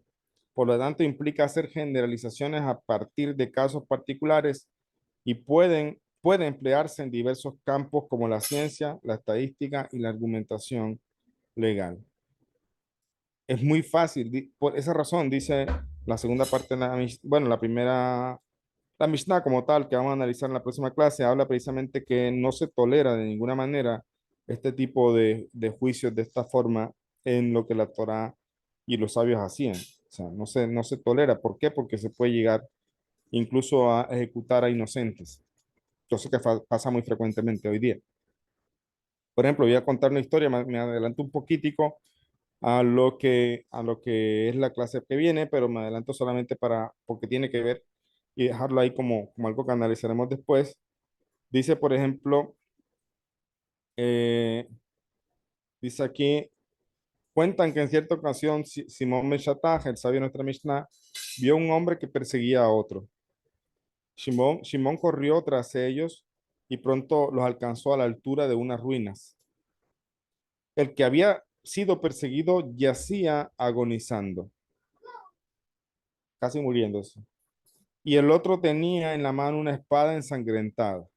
Por lo tanto, implica hacer generalizaciones a partir de casos particulares y puede emplearse en diversos campos como la ciencia, la estadística y la argumentación legal. Es muy fácil, por esa razón dice la segunda parte de bueno, la primera, la Mishnah como tal, que vamos a analizar en la próxima clase, habla precisamente que no se tolera de ninguna manera este tipo de juicios de esta forma en lo que la Torá y los sabios hacían. O sea, no se tolera. ¿Por qué? Porque se puede llegar incluso a ejecutar a inocentes. Cosa que pasa muy frecuentemente hoy día. Por ejemplo, voy a contar una historia, me adelanto un poquitico a lo que es la clase que viene, pero me adelanto solamente porque tiene que ver y dejarlo ahí como algo que analizaremos después. Dice, por ejemplo, eh, dice aquí, cuentan que en cierta ocasión Simón Ben Shattach, el sabio de nuestra Mishnah, vio un hombre que perseguía a otro. Simón corrió tras ellos y pronto los alcanzó a la altura de unas ruinas. El que había sido perseguido yacía agonizando, casi muriéndose. Y el otro tenía en la mano una espada ensangrentada,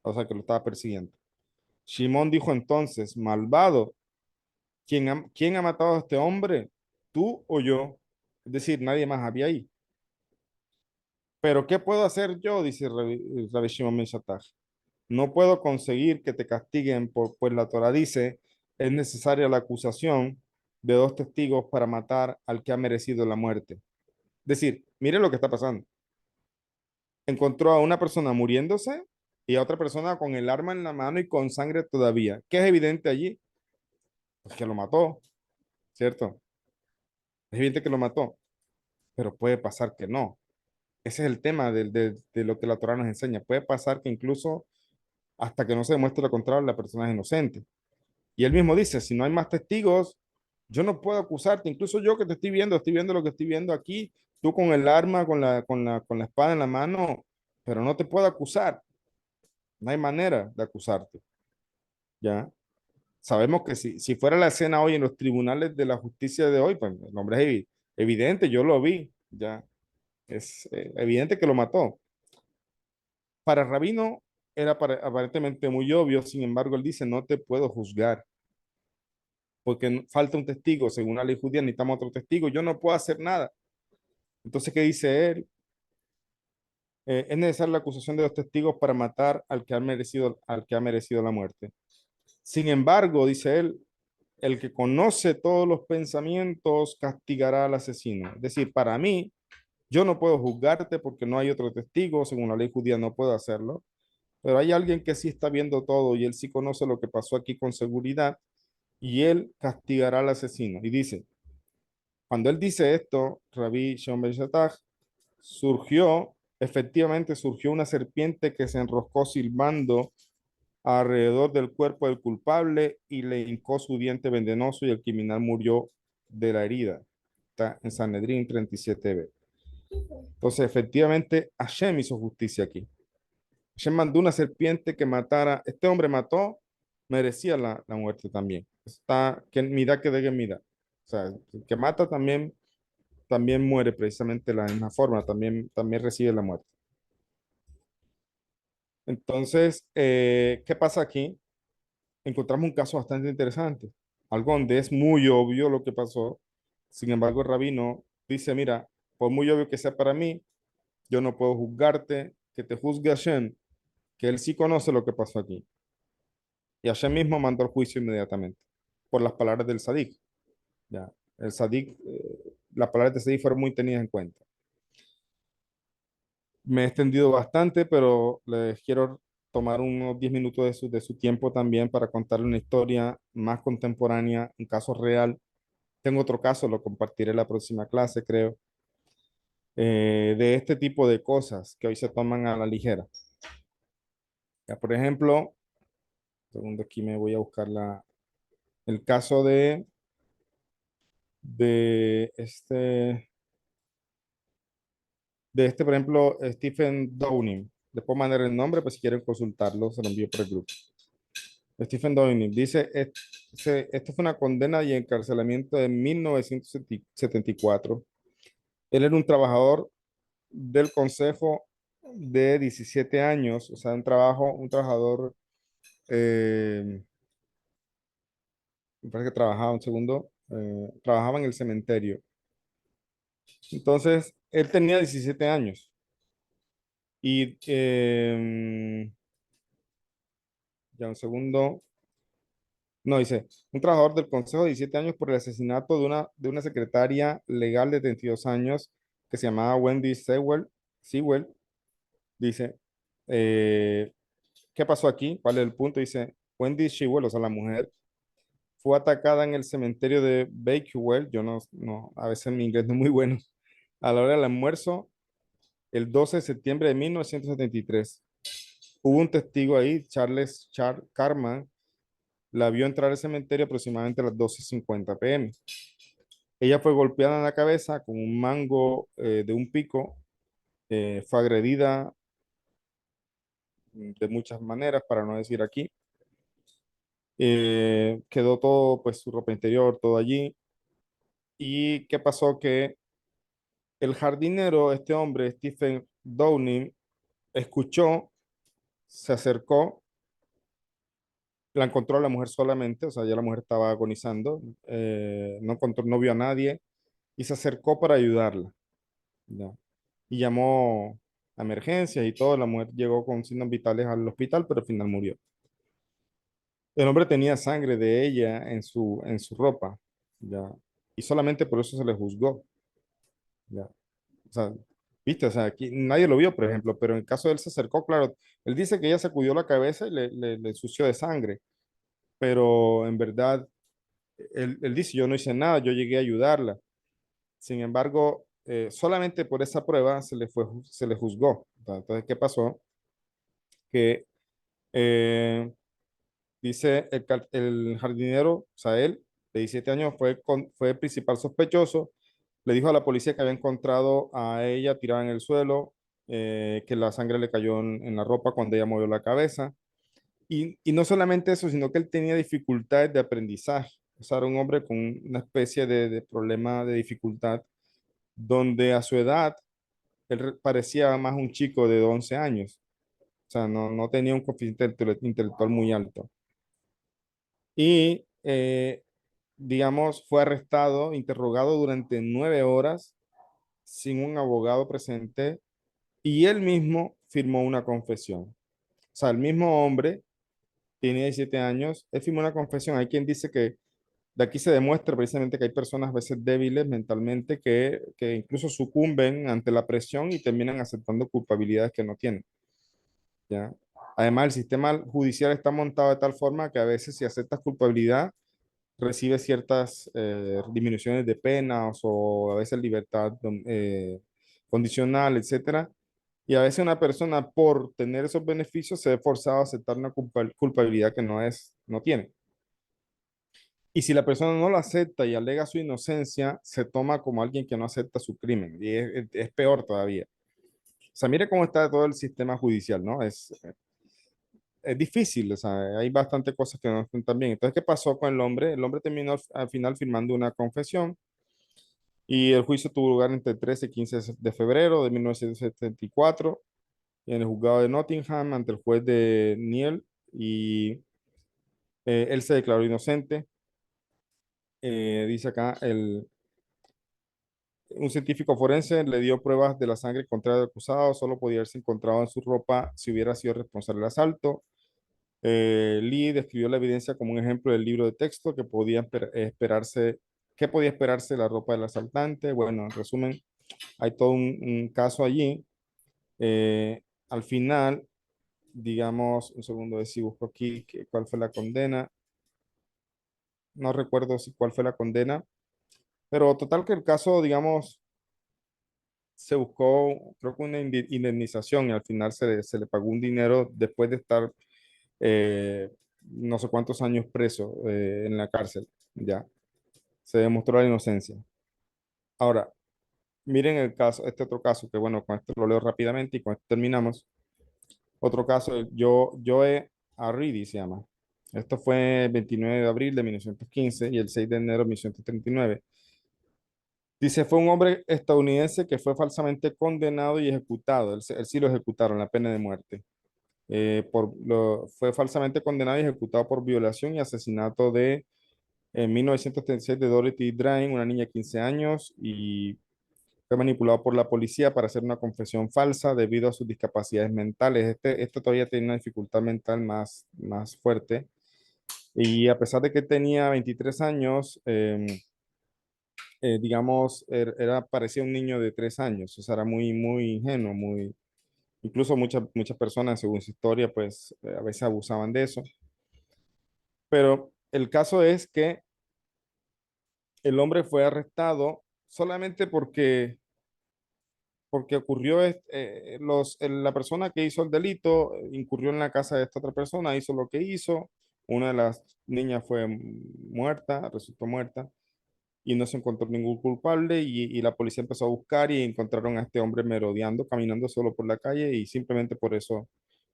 o sea que lo estaba persiguiendo. Simón dijo entonces, malvado, ¿quién ha matado a este hombre? ¿Tú o yo? Es decir, nadie más había ahí. Pero ¿qué puedo hacer yo? Dice Rabbi Shimon Ben Shattach. No puedo conseguir que te castiguen, pues la Torah dice, es necesaria la acusación de dos testigos para matar al que ha merecido la muerte. Es decir, mire lo que está pasando. Encontró a una persona muriéndose y a otra persona con el arma en la mano y con sangre todavía. ¿Qué es evidente allí? Pues que lo mató, ¿cierto? Es evidente que lo mató, pero puede pasar que no. Ese es el tema de lo que la Torah nos enseña. Puede pasar que incluso hasta que no se demuestre lo contrario, la persona es inocente. Y él mismo dice, si no hay más testigos, yo no puedo acusarte. Incluso yo que te estoy viendo lo que estoy viendo aquí, tú con el arma, con la espada en la mano, pero no te puedo acusar. No hay manera de acusarte, ¿ya? Sabemos que si fuera la escena hoy en los tribunales de la justicia de hoy, pues el hombre es evidente, yo lo vi, ¿ya? Es evidente que lo mató. Para Rabino era aparentemente muy obvio, sin embargo, él dice, no te puedo juzgar porque falta un testigo, según la ley judía necesitamos otro testigo, yo no puedo hacer nada. Entonces, ¿qué dice él? Es necesaria la acusación de los testigos para matar al que ha merecido la muerte. Sin embargo, dice él, el que conoce todos los pensamientos castigará al asesino. Es decir, para mí, yo no puedo juzgarte porque no hay otro testigo, según la ley judía no puedo hacerlo, pero hay alguien que sí está viendo todo y él sí conoce lo que pasó aquí con seguridad y él castigará al asesino. Y dice, cuando él dice esto, Rabbi Shimon Ben Shattach, efectivamente surgió una serpiente que se enroscó silbando alrededor del cuerpo del culpable y le hincó su diente venenoso y el criminal murió de la herida. Está en Sanedrín 37b. Entonces, efectivamente, Hashem hizo justicia aquí. Hashem mandó una serpiente que matara. Este hombre mató, merecía la muerte también. Está que mira que de mira. O sea, el que mata también muere precisamente de la misma forma, también recibe la muerte. Entonces, ¿qué pasa aquí? Encontramos un caso bastante interesante, algo donde es muy obvio lo que pasó. Sin embargo, el rabino dice, mira, por muy obvio que sea para mí, yo no puedo juzgarte, que te juzgue Hashem, que él sí conoce lo que pasó aquí. Y Hashem mismo mandó el juicio inmediatamente, por las palabras del Sadik. Ya, el Sadik, las palabras del Sadik fueron muy tenidas en cuenta. Me he extendido bastante, pero les quiero tomar unos 10 minutos de su tiempo también para contarle una historia más contemporánea, un caso real. Tengo otro caso, lo compartiré en la próxima clase, creo, de este tipo de cosas que hoy se toman a la ligera. Ya, por ejemplo, segundo aquí me voy a buscar el caso de por ejemplo, Stephen Downing. Les puedo mandar el nombre, pues si quieren consultarlo, se lo envío por el grupo. Stephen Downing dice, esto fue una condena y encarcelamiento de 1974. Él era un trabajador del consejo de 17 años, o sea, un trabajador, eh, me parece que trabajaba, un segundo, trabajaba en el cementerio. Entonces, él tenía 17 años y, ya un segundo, no, dice, un trabajador del consejo de 17 años por el asesinato de una secretaria legal de 32 años que se llamaba Wendy Sewell, dice, eh, ¿qué pasó aquí? ¿Cuál es el punto? Dice, Wendy Sewell, o sea, la mujer, fue atacada en el cementerio de Bakewell. Yo a veces mi inglés no es muy bueno. A la hora del almuerzo, el 12 de septiembre de 1973. Hubo un testigo ahí, Charles Carman, la vio entrar al cementerio aproximadamente a las 12:50 p.m. Ella fue golpeada en la cabeza con un mango de un pico, fue agredida de muchas maneras, para no decir aquí. Quedó todo, pues su ropa interior, todo allí. ¿Y qué pasó? Que el jardinero, este hombre, Stephen Downing, escuchó, se acercó, la encontró a la mujer solamente, o sea, ya la mujer estaba agonizando, no encontró, no vio a nadie y se acercó para ayudarla, ¿ya? Y llamó a emergencias y todo, la mujer llegó con signos vitales al hospital, pero al final murió. El hombre tenía sangre de ella en su ropa, ¿ya? Y solamente por eso se le juzgó, ¿ya? O sea, viste, o sea, aquí nadie lo vio, por ejemplo, pero en el caso de él se acercó, claro, él dice que ella sacudió la cabeza y le ensució de sangre, pero en verdad, él dice, yo no hice nada, yo llegué a ayudarla. Sin embargo, solamente por esa prueba se le juzgó. Entonces, ¿qué pasó? Que dice el jardinero, o sea, él, de 17 años, fue el principal sospechoso. Le dijo a la policía que había encontrado a ella tirada en el suelo, que la sangre le cayó en la ropa cuando ella movió la cabeza. Y no solamente eso, sino que él tenía dificultades de aprendizaje. O sea, era un hombre con una especie de problema de dificultad, donde a su edad él parecía más un chico de 11 años. O sea, no tenía un coeficiente intelectual muy alto. Y, digamos, fue arrestado, interrogado durante 9 horas sin un abogado presente y él mismo firmó una confesión. O sea, el mismo hombre tiene 17 años, él firmó una confesión. Hay quien dice que de aquí se demuestra precisamente que hay personas a veces débiles mentalmente que incluso sucumben ante la presión y terminan aceptando culpabilidades que no tienen, ¿ya? Además, el sistema judicial está montado de tal forma que a veces si aceptas culpabilidad, recibes ciertas disminuciones de penas o a veces libertad condicional, etcétera. Y a veces una persona por tener esos beneficios se ve forzado a aceptar una culpabilidad que no tiene. Y si la persona no lo acepta y alega su inocencia, se toma como alguien que no acepta su crimen. Y es peor todavía. O sea, mire cómo está todo el sistema judicial, ¿no? Es difícil, o sea, hay bastante cosas que no están tan bien. Entonces, ¿qué pasó con el hombre? El hombre terminó al final firmando una confesión y el juicio tuvo lugar entre 13 y 15 de febrero de 1974 en el juzgado de Nottingham ante el juez de Niel y él se declaró inocente. Dice acá, un científico forense le dio pruebas de la sangre encontrada del acusado, solo podía haberse encontrado en su ropa si hubiera sido responsable del asalto. Lee describió la evidencia como un ejemplo del libro de texto que podía esperarse de la ropa del asaltante. Bueno, en resumen, hay todo un caso allí. Al final, digamos, un segundo, si busco aquí cuál fue la condena. No recuerdo si cuál fue la condena, pero total que el caso, digamos, se buscó, creo que una indemnización y al final se le pagó un dinero después de estar no sé cuántos años preso en la cárcel. Ya, se demostró la inocencia. Ahora, miren el caso, este otro caso, que bueno, con esto lo leo rápidamente y con esto terminamos. Otro caso, Joe Arridi se llama. Esto fue el 29 de abril de 1915 y el 6 de enero de 1939. Dice, fue un hombre estadounidense que fue falsamente condenado y ejecutado. Él sí lo ejecutaron, la pena de muerte. Fue falsamente condenado y ejecutado por violación y asesinato en 1936 de Dorothy Drain, una niña de 15 años, y fue manipulado por la policía para hacer una confesión falsa debido a sus discapacidades mentales. Este todavía tiene una dificultad mental más fuerte. Y a pesar de que tenía 23 años, digamos, parecía un niño de 3 años, o sea, era muy ingenuo, incluso muchas personas, según su historia, pues a veces abusaban de eso. Pero el caso es que el hombre fue arrestado solamente porque ocurrió, la persona que hizo el delito incurrió en la casa de esta otra persona, hizo lo que hizo, una de las niñas fue muerta, resultó muerta, y no se encontró ningún culpable, y la policía empezó a buscar y encontraron a este hombre merodeando, caminando solo por la calle, y simplemente por eso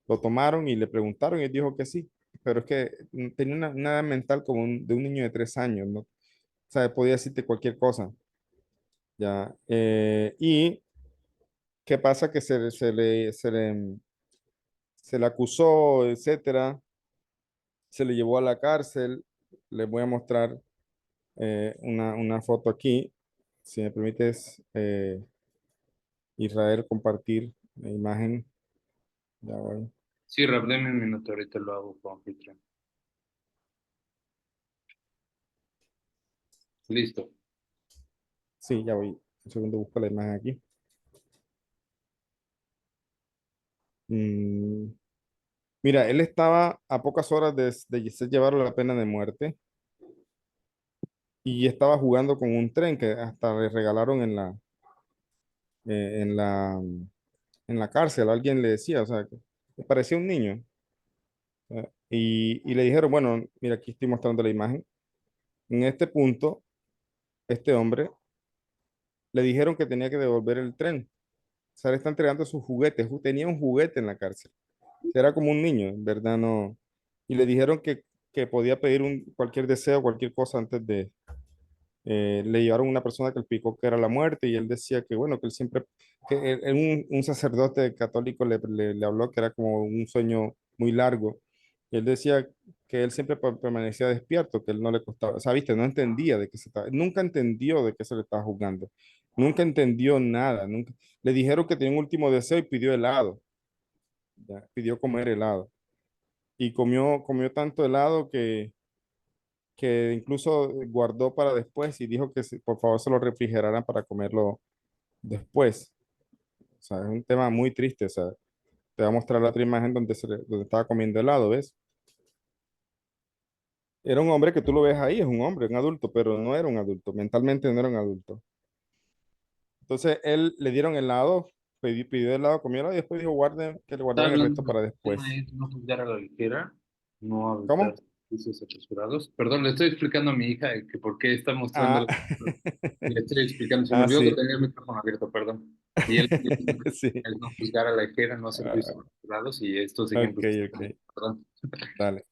lo tomaron y le preguntaron y él dijo que sí, pero es que tenía una edad mental como de un niño de 3 años, ¿no? O sea, podía decirte cualquier cosa, ¿ya? Y qué pasa que se le acusó, etcétera, se le llevó a la cárcel. Les voy a mostrar una foto aquí. Si me permites, Israel, compartir la imagen. Ya voy. Sí, Rap, deme un minuto, ahorita lo hago con anfitrión. Listo. Sí, ya voy. Un segundo, busco la imagen aquí. Mm, Mira, él estaba a pocas horas de ser llevado la pena de muerte y estaba jugando con un tren que hasta le regalaron eh, en la, en la cárcel. Alguien le decía, o sea, que parecía un niño. Y le dijeron, bueno, mira, aquí estoy mostrando la imagen. En este punto, este hombre le dijeron que tenía que devolver el tren. O sea, le están entregando sus juguetes. Tenía un juguete en la cárcel. Era como un niño, en verdad no. Y le dijeron que podía pedir cualquier deseo, cualquier cosa antes le llevaron una persona que explicó que era la muerte y él decía que, bueno, que él siempre, un sacerdote católico le habló que era como un sueño muy largo. Y él decía que él siempre permanecía despierto, que él no le costaba, o sea, viste, no entendía de qué se estaba, nunca entendió de qué se le estaba jugando, nunca entendió nada, nunca. Le dijeron que tenía un último deseo y pidió helado, ya, pidió comer helado. Y comió tanto helado que incluso guardó para después y dijo que por favor se lo refrigeraran para comerlo después. O sea, es un tema muy triste. O sea, te voy a mostrar la otra imagen donde estaba comiendo helado, ¿ves? Era un hombre que tú lo ves ahí, es un hombre, un adulto, pero no era un adulto, mentalmente no era un adulto. Entonces él le dieron helado, pidió helado, comió helado y después dijo, que le Está guardaran el hablando resto para del tema después. es no juzgar a la ligera, no adoptar ¿Cómo? juicios apresurados. Perdón, le estoy explicando a mi hija que por qué está mostrando Ah, la... Le estoy explicando, se me ah, olvidó que sí, tenía el micrófono abierto, perdón. Y él sí. es no juzgar a la ligera, no hacer juicios Ah, apresurados y estos ok, ejemplos que ok, están, perdón. dale.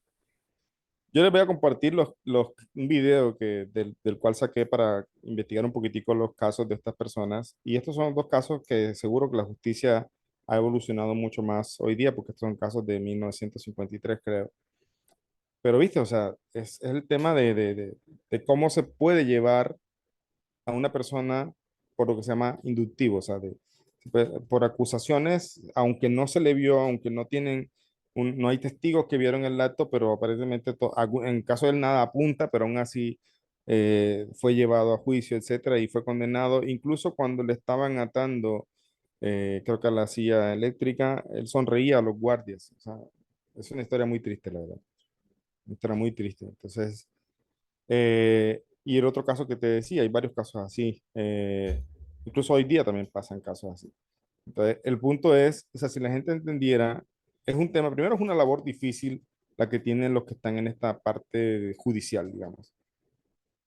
Yo les voy a compartir un video del cual saqué para investigar un poquitico los casos de estas personas. Y estos son dos casos que seguro que la justicia ha evolucionado mucho más hoy día, porque estos son casos de 1953, creo. Pero viste, o sea, es el tema de cómo se puede llevar a una persona por lo que se llama inductivo, o sea, por acusaciones, aunque no se le vio, aunque no tienen, no hay testigos que vieron el acto, pero aparentemente en caso de él nada apunta, pero aún así fue llevado a juicio, etcétera, y fue condenado, incluso cuando le estaban atando, creo que a la silla eléctrica, él sonreía a los guardias, o sea, es una historia muy triste, la verdad, una historia muy triste. Entonces, y el otro caso que te decía, hay varios casos así. Incluso hoy día también pasan casos así. Entonces, el punto es, o sea, si la gente entendiera, es un tema, primero es una labor difícil la que tienen los que están en esta parte judicial, digamos.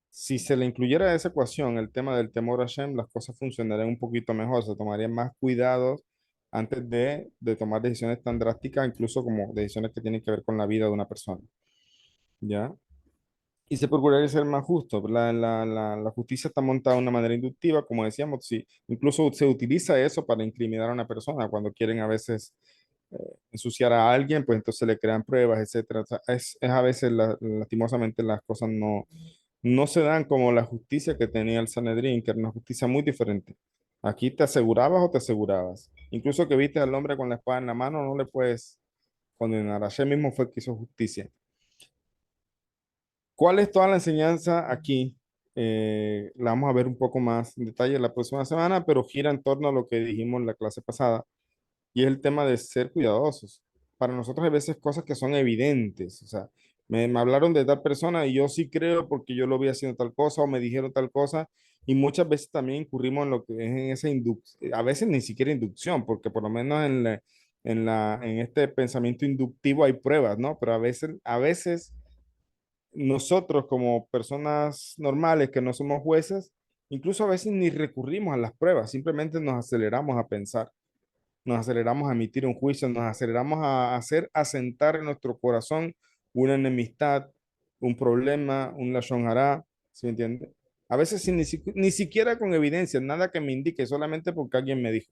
Si se le incluyera a esa ecuación el tema del temor a Hashem, las cosas funcionarían un poquito mejor, se tomarían más cuidados antes de tomar decisiones tan drásticas, incluso como decisiones que tienen que ver con la vida de una persona. ¿Ya? y se procuraría ser más justo. La justicia está montada de una manera inductiva, como decíamos, sí, incluso se utiliza eso para incriminar a una persona cuando quieren a veces ensuciar a alguien, pues entonces le crean pruebas, etcétera. O sea, es a veces, lastimosamente, las cosas no se dan como la justicia que tenía el Sanedrín, que era una justicia muy diferente. Aquí te asegurabas o te asegurabas. Incluso que viste al hombre con la espada en la mano, no le puedes condenar. Ayer mismo fue que hizo justicia. ¿Cuál es toda la enseñanza aquí? La vamos a ver un poco más en detalle la próxima semana, pero gira en torno a lo que dijimos en la clase pasada, y es el tema de ser cuidadosos. Para nosotros hay veces cosas que son evidentes, o sea, me hablaron de tal persona y yo sí creo porque yo lo vi haciendo tal cosa o me dijeron tal cosa, y muchas veces también incurrimos en lo que es en esa inducción, a veces ni siquiera inducción, porque por lo menos en este pensamiento inductivo hay pruebas, ¿no? Pero a veces nosotros como personas normales que no somos jueces, incluso a veces ni recurrimos a las pruebas, simplemente nos aceleramos a pensar, nos aceleramos a emitir un juicio, nos aceleramos a hacer asentar en nuestro corazón una enemistad, un problema, un lashon hara, ¿sí me entiende? A veces sin ni siquiera con evidencia, nada que me indique, solamente porque alguien me dijo.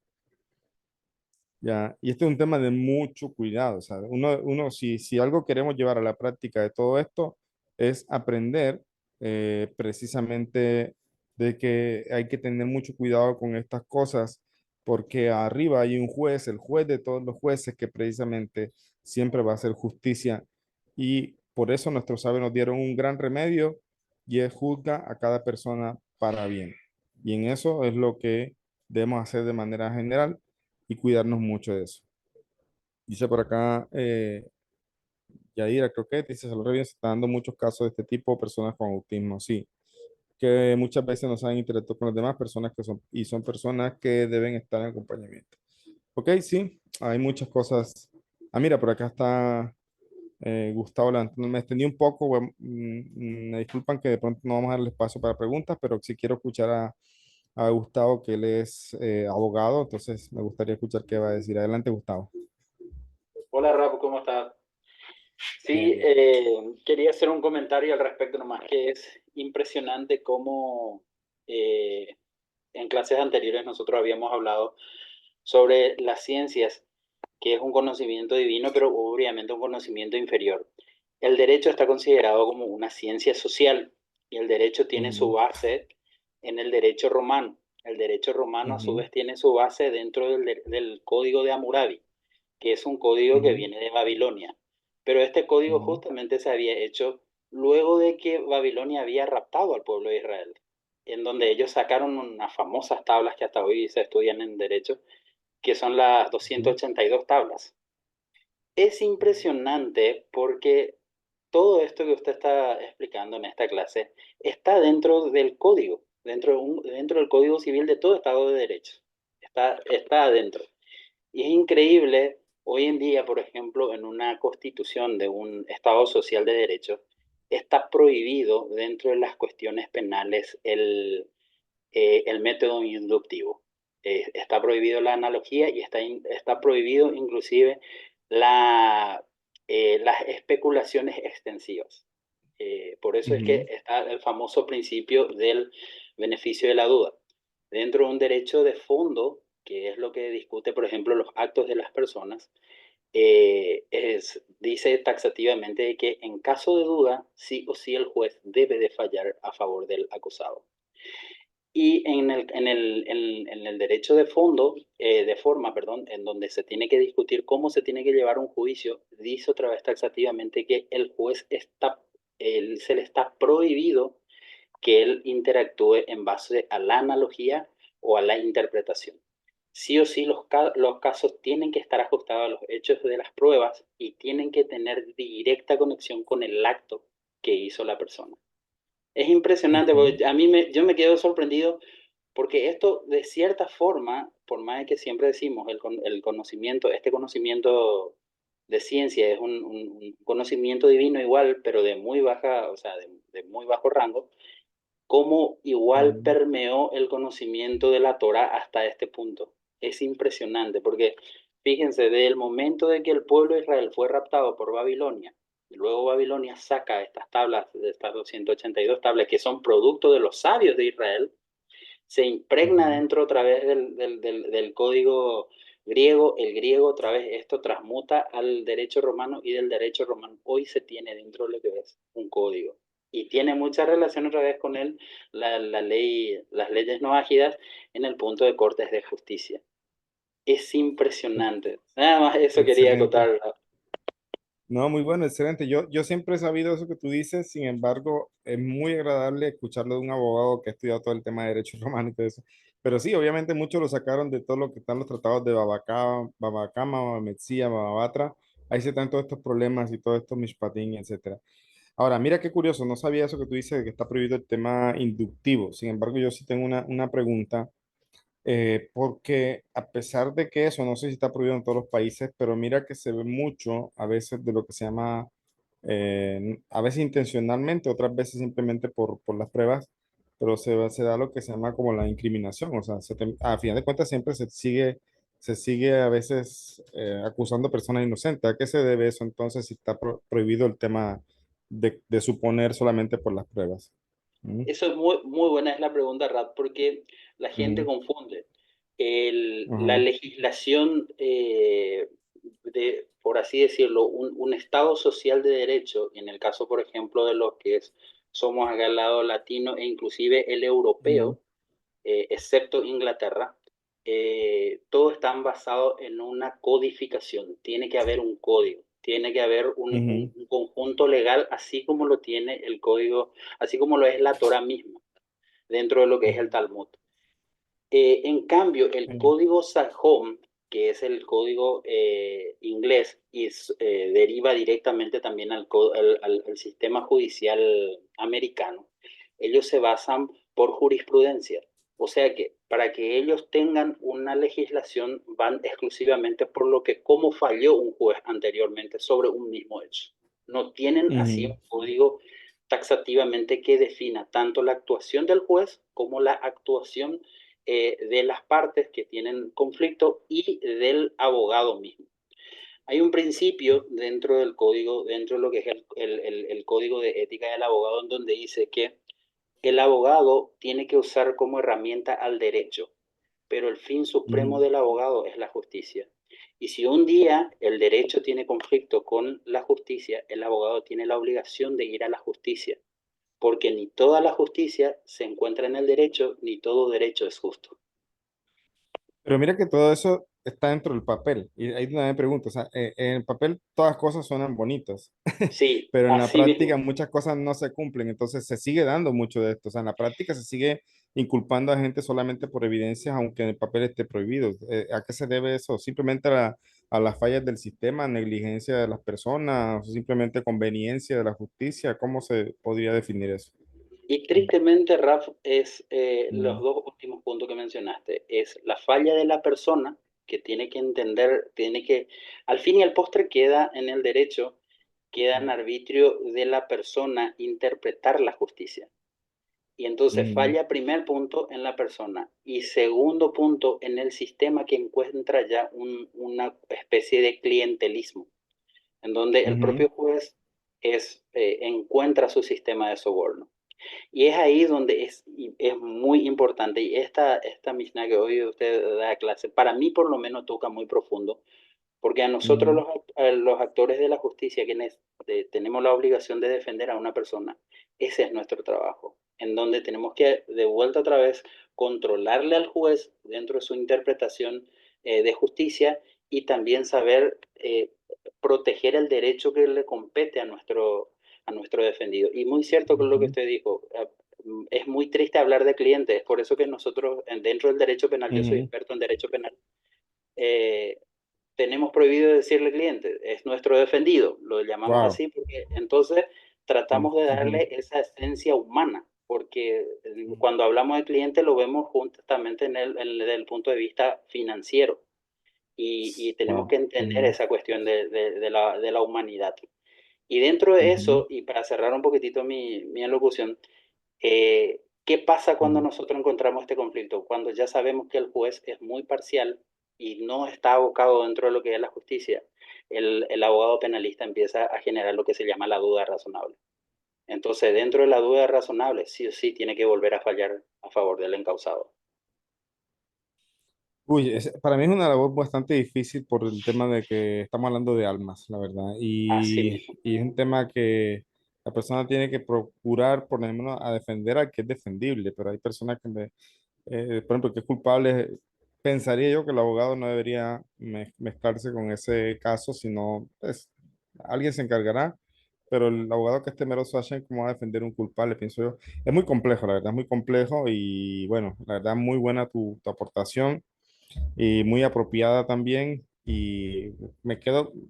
Ya, y este es un tema de mucho cuidado, o sea, si algo queremos llevar a la práctica de todo esto es aprender precisamente de que hay que tener mucho cuidado con estas cosas, porque arriba hay un juez, el juez de todos los jueces, que precisamente siempre va a hacer justicia, y por eso nuestros sabios nos dieron un gran remedio, y es juzga a cada persona para bien. Y en eso es lo que debemos hacer de manera general y cuidarnos mucho de eso. Dice por acá, Yadira, creo que dice, Salud Reyes, se está dando muchos casos de este tipo, personas con autismo, sí, que muchas veces no saben interactuar con las demás personas y son personas que deben estar en acompañamiento. Ok, sí, hay muchas cosas. Ah, mira, por acá está Gustavo, me extendí un poco, bueno, me disculpan que de pronto no vamos a darle espacio para preguntas, pero sí quiero escuchar a Gustavo, que él es abogado, entonces me gustaría escuchar qué va a decir. Adelante, Gustavo. Hola Rafa, ¿cómo estás? Bien, Sí, bien. quería hacer un comentario al respecto nomás, que es impresionante cómo en clases anteriores nosotros habíamos hablado sobre las ciencias, que es un conocimiento divino, pero obviamente un conocimiento inferior. El derecho está considerado como una ciencia social y el derecho tiene su Ujú, base en el derecho romano. El derecho romano a su ujú, vez tiene su base dentro del Código de Hammurabi, que es un código que ujú, viene de Babilonia. Pero este código ujú, justamente se había hecho luego de que Babilonia había raptado al pueblo de Israel, en donde ellos sacaron unas famosas tablas que hasta hoy se estudian en derecho, que son las ujú, 282 tablas. Es impresionante porque todo esto que usted está explicando en esta clase está dentro del código, dentro del Código Civil de todo Estado de Derecho. Está adentro. Y es increíble, hoy en día, por ejemplo, en una constitución de un Estado social de derecho, está prohibido dentro de las cuestiones penales el método inductivo. Está prohibido la analogía y está prohibido inclusive las especulaciones extensivas. Por eso es que ujú, está el famoso principio del beneficio de la duda. Dentro de un derecho de fondo, que es lo que discute, por ejemplo, los actos de las personas, dice taxativamente que en caso de duda, sí o sí el juez debe de fallar a favor del acusado. Y en el derecho de fondo, de forma, perdón, en donde se tiene que discutir cómo se tiene que llevar un juicio, dice otra vez taxativamente que el juez se le está prohibido que él interactúe en base a la analogía o a la interpretación. Sí o sí los casos tienen que estar ajustados a los hechos de las pruebas y tienen que tener directa conexión con el acto que hizo la persona. Es impresionante, ujú, porque yo me quedo sorprendido porque esto, de cierta forma, por más de que siempre decimos el conocimiento, este conocimiento de ciencia es un conocimiento divino igual, pero de muy baja, o sea, de muy bajo rango, cómo igual ujú, permeó el conocimiento de la Torah hasta este punto. Es impresionante, porque fíjense, desde el momento de que el pueblo de Israel fue raptado por Babilonia, Luego Babilonia saca estas tablas, de estas 282 tablas, que son producto de los sabios de Israel, se impregna dentro otra vez del código griego, el griego otra vez esto transmuta al derecho romano y del derecho romano hoy se tiene dentro de lo que es un código. Y tiene mucha relación otra vez con la ley, las leyes noágidas en el punto de cortes de justicia. Es impresionante. Nada más eso quería Excelente. acotar. No, muy bueno, excelente. Yo siempre he sabido eso que tú dices, sin embargo, es muy agradable escucharlo de un abogado que ha estudiado todo el tema de derecho romano y todo eso. Pero sí, obviamente muchos lo sacaron de todo lo que están los tratados de Babacama, Babamexia, Bababatra. Ahí se están todos estos problemas y todos estos mishpatín, etcétera. Ahora, mira qué curioso, no sabía eso que tú dices de que está prohibido el tema inductivo. Sin embargo, yo sí tengo una pregunta porque a pesar de que eso, no sé si está prohibido en todos los países, pero mira que se ve mucho a veces de lo que se llama, a veces intencionalmente, otras veces simplemente por las pruebas, pero se da lo que se llama como la incriminación, o sea, a final de cuentas siempre se sigue a veces acusando personas inocentes. ¿A qué se debe eso entonces si está prohibido el tema de suponer solamente por las pruebas? Mm, Eso es muy, muy buena es la pregunta, Rap, porque la gente mm, confunde la ajá, legislación de, por así decirlo, un Estado social de derecho, en el caso, por ejemplo, de los que somos acá al lado latino e inclusive el mm, europeo, excepto Inglaterra, todos están basados en una codificación. Tiene que haber un código, tiene que haber ujú, un conjunto legal, así como lo tiene el código, así como lo es la Torah misma, dentro de lo que es el ujú, Talmud. En cambio, el sí, código Sahom, que es el código inglés y deriva directamente también al sistema judicial americano, ellos se basan por jurisprudencia. O sea que para que ellos tengan una legislación van exclusivamente por lo que cómo falló un juez anteriormente sobre un mismo hecho. No tienen así ujú. un código taxativamente que defina tanto la actuación del juez como la actuación de las partes que tienen conflicto y del abogado mismo. Hay un principio dentro del código, dentro de lo que es el código de ética del abogado, en donde dice que el abogado tiene que usar como herramienta al derecho, pero el fin supremo Ujú. del abogado es la justicia. Y si un día el derecho tiene conflicto con la justicia, el abogado tiene la obligación de ir a la justicia, porque ni toda la justicia se encuentra en el derecho, ni todo derecho es justo. Pero mira que todo eso está dentro del papel. Y ahí es donde me pregunto, o sea, en el papel todas cosas suenan bonitas, Sí, pero en la así práctica mismo. muchas cosas no se cumplen. Entonces se sigue dando mucho de esto. O sea, en la práctica se sigue inculpando a gente solamente por evidencias, aunque en el papel esté prohibido. ¿A qué se debe eso? ¿Simplemente a las fallas del sistema, negligencia de las personas, o simplemente conveniencia de la justicia? ¿Cómo se podría definir eso? Y tristemente, Raf, es los Mm, dos últimos puntos que mencionaste. Es la falla de la persona que tiene que entender, tiene que, al fin y al postre queda en el derecho, queda en arbitrio de la persona interpretar la justicia. Y entonces mm, falla primer punto en la persona y segundo punto en el sistema que encuentra ya una especie de clientelismo, en donde el ujú, propio juez encuentra su sistema de soborno. Y es ahí donde es muy importante. Y esta Mishnah que hoy usted da clase, para mí por lo menos toca muy profundo, porque a nosotros ujú, los actores de la justicia, quienes tenemos la obligación de defender a una persona, ese es nuestro trabajo, en donde tenemos que, de vuelta otra vez, controlarle al juez dentro de su interpretación de justicia y también saber proteger el derecho que le compete a nuestro defendido. Y muy cierto con lo que ujú, usted dijo, es muy triste hablar de clientes, por eso que nosotros, dentro del derecho penal, yo soy ujú. experto en derecho penal, eh, tenemos prohibido decirle cliente, es nuestro defendido, lo llamamos Wow. así porque entonces tratamos de Ujú. darle esa esencia humana, porque cuando hablamos de cliente lo vemos justamente desde el punto de vista financiero y tenemos Wow. que entender Ujú, esa cuestión de la humanidad. Y dentro de ujú, eso, y para cerrar un poquitito mi alocución, ¿qué pasa cuando ujú, nosotros encontramos este conflicto? Cuando ya sabemos que el juez es muy parcial y no está abocado dentro de lo que es la justicia. el abogado penalista empieza a generar lo que se llama la duda razonable. Entonces, dentro de la duda razonable, sí o sí tiene que volver a fallar a favor del encausado. Uy, para mí es una labor bastante difícil por el tema de que estamos hablando de almas, la verdad. Así mismo. Y es un tema que la persona tiene que procurar, por lo menos, a defender al que es defendible, pero hay personas que, por ejemplo, que es culpable, pensaría yo que el abogado no debería mezclarse con ese caso, sino, pues, alguien se encargará, pero el abogado que esté temeroso hace cómo va a defender un culpable, pienso yo. Es muy complejo, la verdad, es muy complejo y bueno, la verdad, muy buena tu aportación y muy apropiada también. Y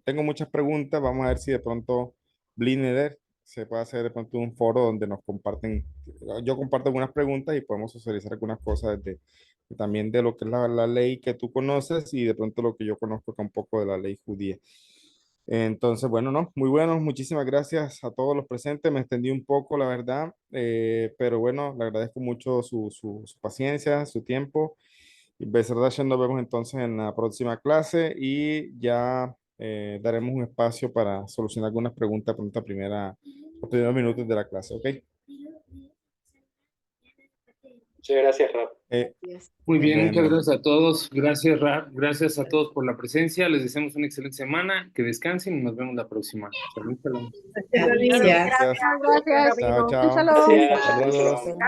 tengo muchas preguntas. Vamos a ver si de pronto Blineder se puede hacer de pronto un foro donde nos comparten, yo comparto algunas preguntas y podemos socializar algunas cosas también de lo que es la ley que tú conoces y de pronto lo que yo conozco que un poco de la ley judía. Entonces, bueno, no, muy bueno, muchísimas gracias a todos los presentes, me extendí un poco, la verdad, pero bueno, le agradezco mucho su paciencia, su tiempo. Y Besarda Hashem, nos vemos entonces en la próxima clase y ya daremos un espacio para solucionar algunas preguntas por los primeros minutos de la clase, ¿ok? Muchas gracias, Rap. Muy Nos bien, muchas vemos. gracias a todos. Gracias, Rap. Gracias a todos por la presencia. Les deseamos una excelente semana. Que descansen y nos vemos la próxima. Shalom, shalom. Gracias. Gracias. Chao, chao. Gracias. Saludos. Shalom.